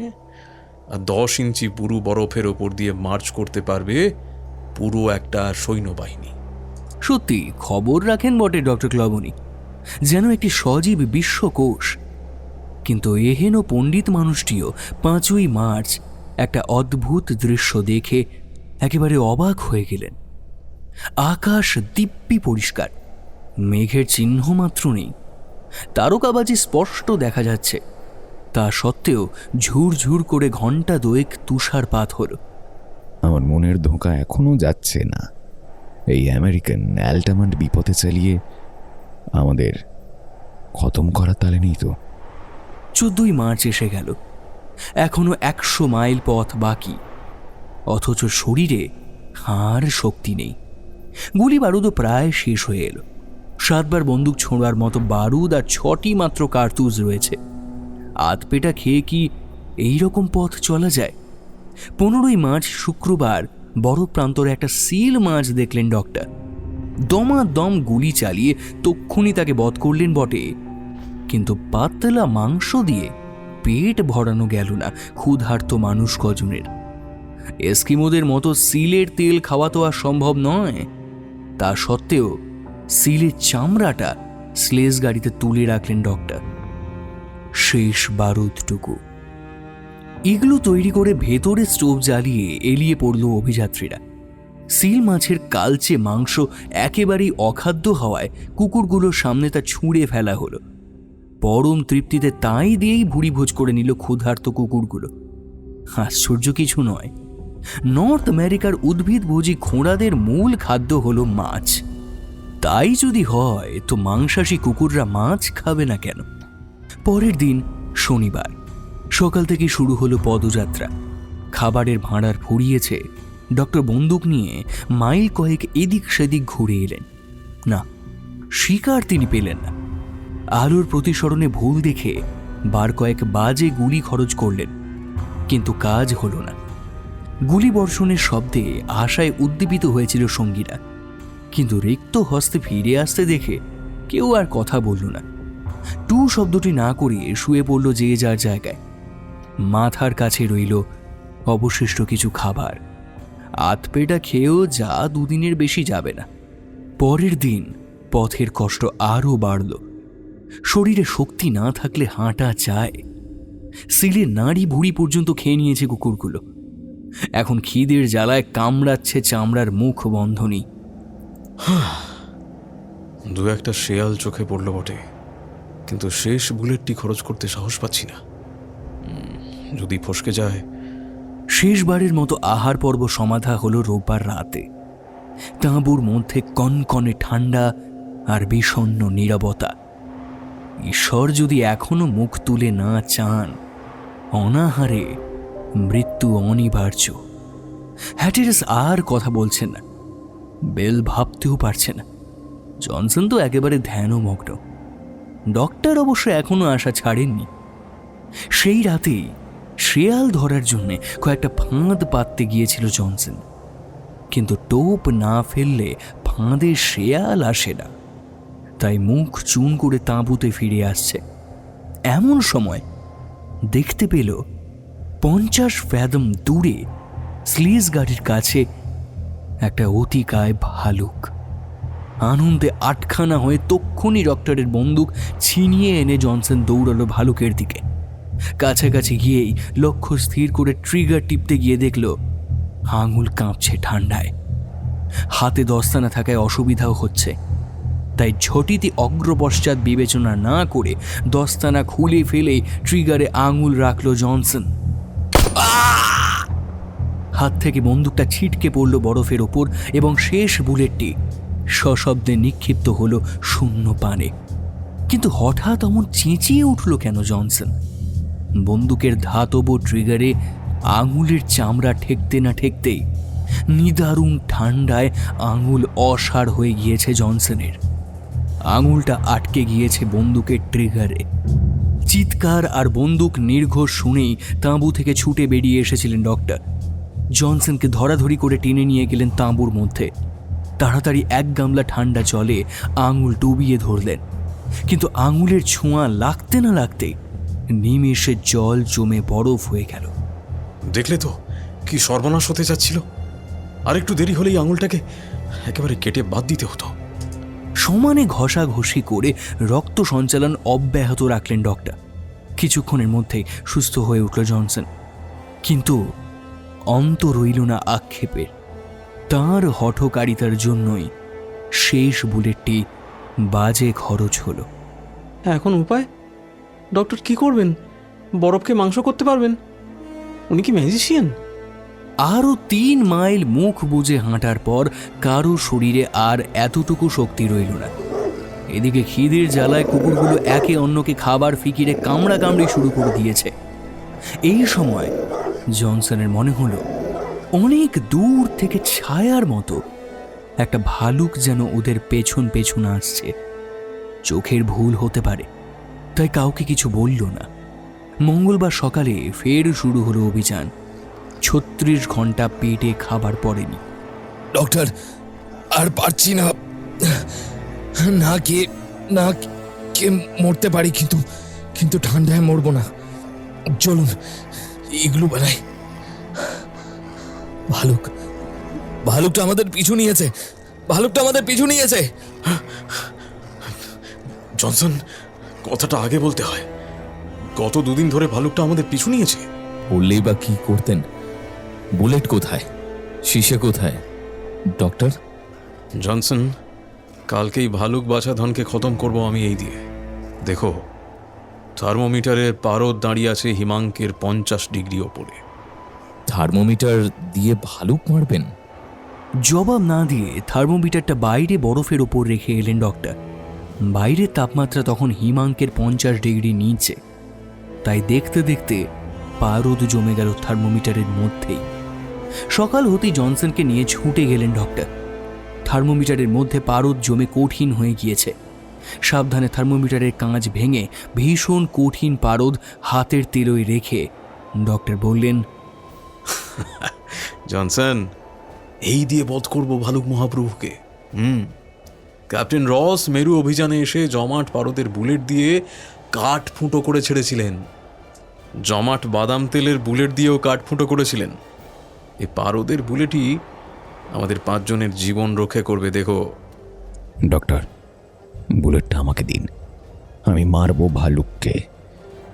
আর 10 ইঞ্চি পুরু বরফের ওপর দিয়ে মার্চ করতে পারবে পুরো একটা সৈন্যবাহিনী। সত্যি খবর রাখেন বটে ডক্টর ক্লবনি, যেন একটি সজীব বিশ্বকোষ। কিন্তু এহেন পণ্ডিত মানুষটিও 5ই মার্চ একটা অদ্ভুত দৃশ্য দেখে একেবারে অবাক হয়ে গেলেন। আকাশ দিব্যি পরিষ্কার, মেঘের চিহ্ন মাত্র নেই, তারকাবাজি স্পষ্ট দেখা যাচ্ছে। তা সত্ত্বেও ঝুরঝুর করে ঘন্টা দোয়েক তুষারপাত হলো। আমার মনের ধোঁকা এখনো যাচ্ছে না। এই আমেরিকান অ্যালটামান্ট বিপদে চালিয়ে আমাদের খতম করার তালে নেই তো? 14ই মার্চ এসে গেল, এখনো 100 মাইল পথ বাকি, অথচ শরীরে আর শক্তি নেই। গুলি বারুদও প্রায় শেষ হয়ে এলো। 7 বার বন্দুক ছোঁড়ার মতো বারুদ আর 6টি মাত্র কার্তুজ রয়েছে। আধপেটা খেয়ে কি এই রকম পথ চলা যায়? 15ই মার্চ শুক্রবার বড় প্রান্তরে একটা সিল মাছ দেখলেন ডক্টর। দমাদম গুলি চালিয়ে তক্ষুনি তাকে বধ করলেন বটে, কিন্তু পাতলা মাংস দিয়ে পেট ভরানো গেল না ক্ষুধার্ত মানুষ কজনের। এস্কিমোদের মতো সিলের তেল খাওয়া তো আর সম্ভব নয়। তা সত্ত্বেও সিলের চামড়াটা স্লেজ গাড়িতে তুলে রাখলেন ডক্টর। শেষ বারুদটুকু। এগুলো তৈরি করে ভেতরে স্টোভ জ্বালিয়ে এলিয়ে পড়ল অভিযাত্রীরা। সিল মাছের কালচে মাংস একেবারেই অখাদ্য হওয়ায় কুকুরগুলোর সামনে তা ছুঁড়ে ফেলা হলো। পরম তৃপ্তিতে তাই দিয়েই ভুড়ি ভোজ করে নিল ক্ষুধার্ত কুকুরগুলো। আশ্চর্য কিছু নয়, নর্থ আমেরিকার উদ্ভিদভোজী খোঁড়াদের মূল খাদ্য হলো মাছ। তাই যদি হয় তো মাংসাশী কুকুররা মাছ খাবে না কেন? পরের দিন শনিবার সকাল থেকে শুরু হলো পদযাত্রা। খাবারের ভাঁড়ার ফুরিয়েছে। ডক্টর বন্দুক নিয়ে মাইল কয়েক এদিক সেদিক ঘুরে এলেন। না, শিকার তিনি পেলেন না। আলোর প্রতিসরণে ভুল দেখে বার কয়েক বাজে গুলি খরচ করলেন, কিন্তু কাজ হলো না। গুলি বর্ষণের শব্দে আশায় উদ্দীপিত হয়েছিল সঙ্গীরা, কিন্তু রিক্ত হস্তে ফিরে আসতে দেখে কেউ আর কথা বলল না। টু শব্দটি না করে শুয়ে পড়ল যে যার জায়গায়। মাথার কাছে রইল অবশিষ্ট কিছু খাবার। আধপেটা খেয়েও যা 2 দিনের বেশি যাবে না। পরের দিন পথের কষ্ট আরও বাড়ল। শরীরে শক্তি না থাকলে হাঁটা যায়। সিলের নাড়ি ভুড়ি পর্যন্ত খেয়ে নিয়েছে কুকুরগুলো। এখন খিদের জ্বালায় কামড়াচ্ছে চামড়ার মুখ বন্ধনী। 2-1টা শেয়াল চোখে পড়ল বটে, কিন্তু শেষ বুলেটটি খরচ করতে সাহস পাচ্ছি না। যদি ফসকে যায়। শেষবারের মতো আহার পর্ব সমাধা হলো রোববার রাতে। তাঁবুর মধ্যে কনকনে ঠান্ডা আর বিষণ্ণ নীরবতা। ঈশ্বর যদি এখনো মুখ তুলে না চান, অনাহারে মৃত্যু অনিবার্য। হ্যাটেরাস আর কথা বলছেন না, বেল ভাবতেও পারছে না। জনসন তো একেবারে ধ্যানমগ্ন। ডক্টর অবশ্য এখনো আশা ছাড়েননি। সেই রাতেই শেয়াল ধরার জন্য কয়েকটা ফাঁদ পাততে গিয়েছিল জনসন, কিন্তু টোপ না ফেললে ফাঁদে শেয়াল আসে না। তাই মুখ চুন করে তাঁবুতে ফিরে আসছে। এমন সময় দেখতে পেল 50 ফ্যাদম দূরে স্লিজ গাড়ির কাছে একটা অতিকায় ভালুক। আনন্দে আটখানা হয়ে তক্ষুনি ডক্টরের বন্দুক ছিনিয়ে এনে জনসন দৌড়ালো ভালুকের দিকে। কাছাকাছি গিয়েই লক্ষ্য স্থির করে ট্রিগার টিপতে গিয়ে দেখল আঙুল কাঁপছে ঠান্ডায়। হাতে দস্তানা থাকায় অসুবিধাও হচ্ছে, তাই ঝটিতে অগ্রপশ্চাৎ বিবেচনা না করে দস্তানা খুলে ফেলে ট্রিগারে আঙুল রাখল জনসন। হাত থেকে বন্দুকটা ছিটকে পড়ল বরফের ওপর এবং শেষ বুলেটটি সশব্দে নিক্ষিপ্ত হলো শূন্য পানে। কিন্তু হঠাৎ অমন চেঁচিয়ে উঠল কেন জনসন? বন্দুকের ধাতব ট্রিগারে আঙুলের চামড়া ঠেকতে না ঠেকতেই নিদারুণ ঠান্ডায় আঙুল অসাড় হয়ে গিয়েছে জনসনের। আঙুলটা আটকে গিয়েছে বন্দুকের ট্রিগারে। চিৎকার আর বন্দুক নির্ঘোষ শুনেই তাঁবু থেকে ছুটে বেরিয়ে এসেছিলেন ডক্টর। জনসনকে ধরাধরি করে টেনে নিয়ে গেলেন তাঁবুর মধ্যে। তাড়াতাড়ি 1 গামলা ঠান্ডা জলে আঙুল ডুবিয়ে ধরলেন, কিন্তু আঙুলের ছোঁয়া লাগতে না লাগতেই নিমেষে জল জমে বরফ হয়ে গেল। দেখলে তো কি সর্বনাশ হতে যাচ্ছিল। আর একটু দেরি হলেই আঙুলটাকে একেবারে কেটে বাদ দিতে হতো। সমানে ঘষাঘষি করে রক্ত সঞ্চালন অব্যাহত রাখলেন ডক্টর। কিছুক্ষণের মধ্যেই সুস্থ হয়ে উঠল জনসন, কিন্তু অন্ত রইল না আক্ষেপের। তাঁর হঠকারিতার জন্যই শেষ বুলেটটি বাজে খরচ হলো। এখন উপায়? ডক্টর কি করবেন? বরফকে মাংস করতে পারবেন? উনি কি ম্যাজিশিয়ান? আরও 3 মাইল মুখ বুজে হাঁটার পর কারো শরীরে আর এতটুকু শক্তি রইল না। এদিকে খিদের জ্বালায় কুকুরগুলো একে অন্যকে খাবার ফিকিরে কামড়াকামড়ি শুরু করে দিয়েছে। এই সময় জনসনের মনে হলো অনেক দূর থেকে ছায়ার মতো একটা ভালুক যেন ওদের পেছন পেছন আসছে। চোখের ভুল হতে পারে, তাই কাউকে কিছু বলল না। মঙ্গলবার সকালে ফের শুরু হলো অভিযান। 36 ঘন্টা পেটে খাবার পড়েনি। ডক্টর, আর পারছি না। না কে মরতে পারি, কিন্তু ঠান্ডায় মরবো না। চলুন এগুলো বানাই। ভালুকটা আমাদের পিছু নিয়েছে। জনসন, কথাটা আগে বলতে হয়। গত 2 দিন ধরে ভালুকটা আমাদের পিছু নিয়েছে। বললেই বা কি করতেন? বুলেট কোথায়? শিশে কোথায়? ডক্টর, জনসন, কালকেই ভালুক বাছাধনকে খতম করব আমি এই দিয়ে। দেখো, থার্মোমিটারের পারদ দাঁড়িয়ে আছে হিমাঙ্কের 50 ডিগ্রি ওপরে। থার্মোমিটার দিয়ে ভালুক মারবেন? জবাব না দিয়ে থার্মোমিটারটা বাইরে বরফের ওপর রেখে এলেন ডক্টর। বাইরের তাপমাত্রা তখন হিমাঙ্কের 50 ডিগ্রি নিচে, তাই দেখতে দেখতে পারদ জমে গেল থার্মোমিটারের মধ্যেই। সকাল হতেই জনসনকে নিয়ে ছুটে গেলেন ডক্টর। থার্মোমিটারের মধ্যে পারদ জমে কঠিন হয়ে গিয়েছে। সাবধানে থার্মোমিটারের কাঁচ ভেঙে ভীষণ কঠিন পারদ হাতের তেলোয় রেখে ডক্টর বললেন, জনসন, এই দিয়ে বধ করব ভালুক মহাপ্রভুকে। ক্যাপ্টেন রস মেরু অভিযানে এসে জমাট পারদের বুলেট দিয়ে কাঠ ফুটো করে ছেড়েছিলেন। জমাট বাদাম তেলের বুলেট দিয়েও কাঠ ফুটো করেছিলেন। এই পারদের বুলেটই আমাদের 5 জনের জীবন রক্ষা করবে। দেখো ডক্টর, বুলেটটা আমাকে দিন। আমি মারবো ভালুককে।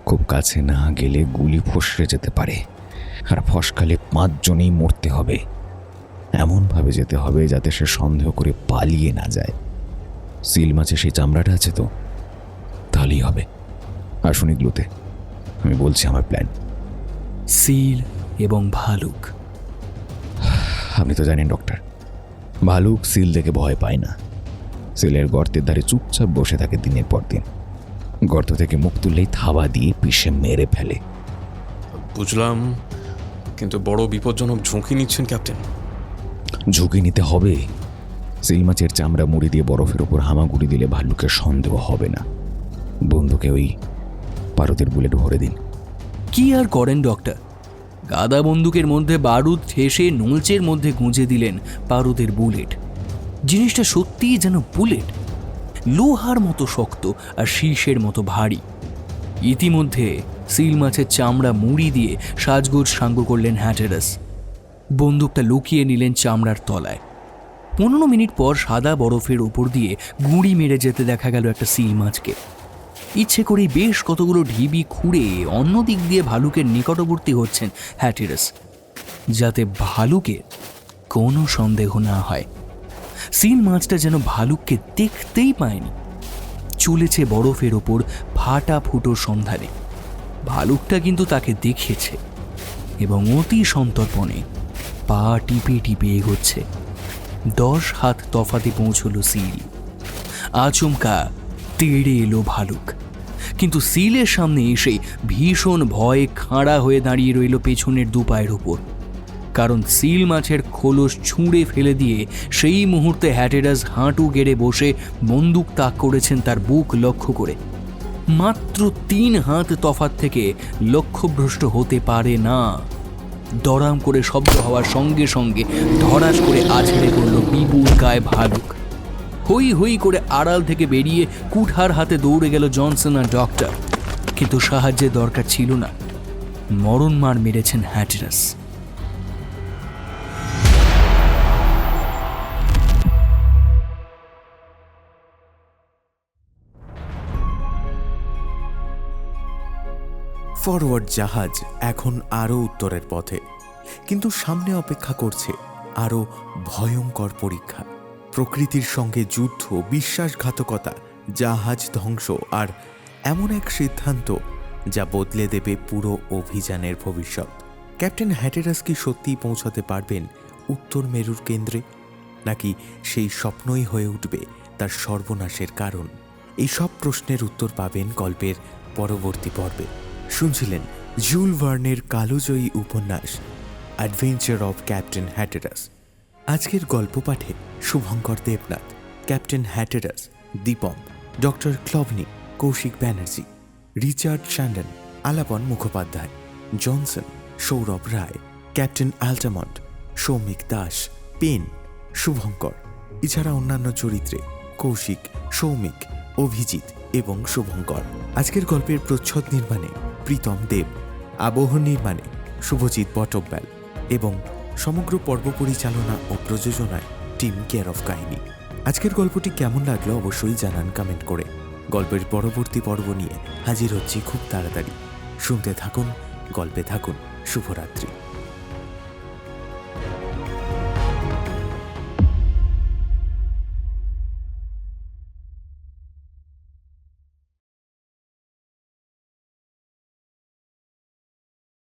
খুব কাছে না গেলে গুলি ফসরে যেতে পারে, আর ফসকালে 5 জনেই মরতে হবে। এমনভাবে যেতে হবে যাতে সে সন্দেহ করে পালিয়ে না যায়। সিল মাছে সেই চামড়াটা আছে তো? তাহলেই হবে। আসুন এগুলোতে, আমি বলছি আমার প্ল্যান। সিল এবং ভালুক। আপনি তো জানেন ডক্টর, ভালুক সিল দেখে ভয় পায় না। সিলের গর্তের ধারে চুপচাপ বসে থাকে দিনের পর দিন। গর্ত থেকে মুখ তুললেই থাবা দিয়ে পিষে মেরে ফেলে। বুঝলাম, কিন্তু বড় বিপজ্জনক ঝুঁকি নিচ্ছেন ক্যাপ্টেন। ঝুঁকি নিতে হবে। সিল মাছের চামড়া মুড়ি দিয়ে বরফের ওপর হামাগুড়ি দিলে ভাল্লুকের সন্দেহ হবে না। বন্ধুকে ওই পারদের বুলেট ভরে দিন। কি আর করেন ডক্টর? গাদা বন্দুকের মধ্যে বারুদ ঠেসে নোলচের মধ্যে গুঁজে দিলেন পারদের বুলেট। জিনিসটা সত্যিই যেন বুলেট, লোহার মতো শক্ত আর শীষের মতো ভারী। ইতিমধ্যে সিল মাছের চামড়া মুড়ি দিয়ে সাজগোজ সাঙ্গ করলেন হ্যাটেরাস। বন্দুকটা লুকিয়ে নিলেন চামড়ার তলায়। 15 মিনিট পর সাদা বরফের ওপর দিয়ে গুঁড়ি মেরে যেতে দেখা গেল একটা সিল মাছকে। ইচ্ছে করেই বেশ কতগুলো ঢিবি খুঁড়ে অন্য দিক দিয়ে ভালুকের নিকটবর্তী হচ্ছেন হ্যাটেরাস, যাতে ভালুকের কোনো সন্দেহ না হয়। সিল মাছটা যেন ভালুককে দেখতেই পায়নি। চলেছে বরফের ওপর ফাটা ফুটোর সন্ধানে। ভালুকটা কিন্তু তাকে দেখেছে এবং অতি সন্তর্পণে পা টিপে টিপে এগোচ্ছে। 10 হাত তফাতে পৌঁছল সিল। আচমকা তেড়ে এলো ভালুক, কিন্তু সিলের সামনে এসে ভীষণ ভয়ে খাড়া হয়ে দাঁড়িয়ে রইল পেছনের 2 পায়ের ওপর। কারণ সিল মাছের খোলস ছুঁড়ে ফেলে দিয়ে সেই মুহূর্তে হ্যাটেরাস হাঁটু গেড়ে বসে বন্দুক তাক করেছেন তার বুক লক্ষ্য করে। মাত্র 3 হাত তফাত থেকে লক্ষ্যভ্রষ্ট হতে পারে না। দরাম করে শব্দ হওয়ার সঙ্গে সঙ্গে ধরাস করে আছড়ে পড়ল বিপুল কায় ভালুক। হই হই করে আড়াল থেকে বেরিয়ে কুঠার হাতে দৌড়ে গেল জনসন আর ডক্টর, কিন্তু সাহায্যের দরকার ছিল না। মরণ মার মেরেছেন হ্যাটেরাস। ফরওয়ার্ড জাহাজ এখন আরও উত্তরের পথে। কিন্তু সামনে অপেক্ষা করছে আরও ভয়ঙ্কর পরীক্ষা। প্রকৃতির সঙ্গে যুদ্ধ, বিশ্বাসঘাতকতা, জাহাজ ধ্বংস আর এমন এক সিদ্ধান্ত যা বদলে দেবে পুরো অভিযানের ভবিষ্যৎ। ক্যাপ্টেন হ্যাটেরাস কি সত্যিই পৌঁছাতে পারবেন উত্তর মেরুর কেন্দ্রে, নাকি সেই স্বপ্নই হয়ে উঠবে তার সর্বনাশের কারণ? এই সব প্রশ্নের উত্তর পাবেন গল্পের পরবর্তী পর্বে। শুনছিলেন জুল ভার্নের কালোজয়ী উপন্যাস অ্যাডভেঞ্চার অফ ক্যাপ্টেন হ্যাটেরাস। আজকের গল্প পাঠে Shubhankar Debnath, captain Hatteras Dipam, doctor Clawbonny Kaushik Banerjee, Richard Shandon Alapan Mukhopadhyay, Johnson Sourav Roy, captain Altamont Soumik Das, Pen Shubhankar. এছাড়া অন্যান্য চরিত্রে কৌশিক, সৌমিক, অভিজিৎ এবং শুভঙ্কর। আজকের গল্পের প্রচ্ছদ নির্মাণে প্রীতম দেব, আবহ নির্মাণে শুভজিৎ বটব্যাল এবং সমগ্র পর্ব পরিচালনা ও প্রযোজনায় টিম কেয়ার অফ কাহিনী। আজকের গল্পটি কেমন লাগলো অবশ্যই জানান কমেন্ট করে। গল্পের পরবর্তী পর্ব নিয়ে হাজির হচ্ছি খুব তাড়াতাড়ি। শুনতে থাকুন, গল্পে থাকুন। শুভরাত্রি।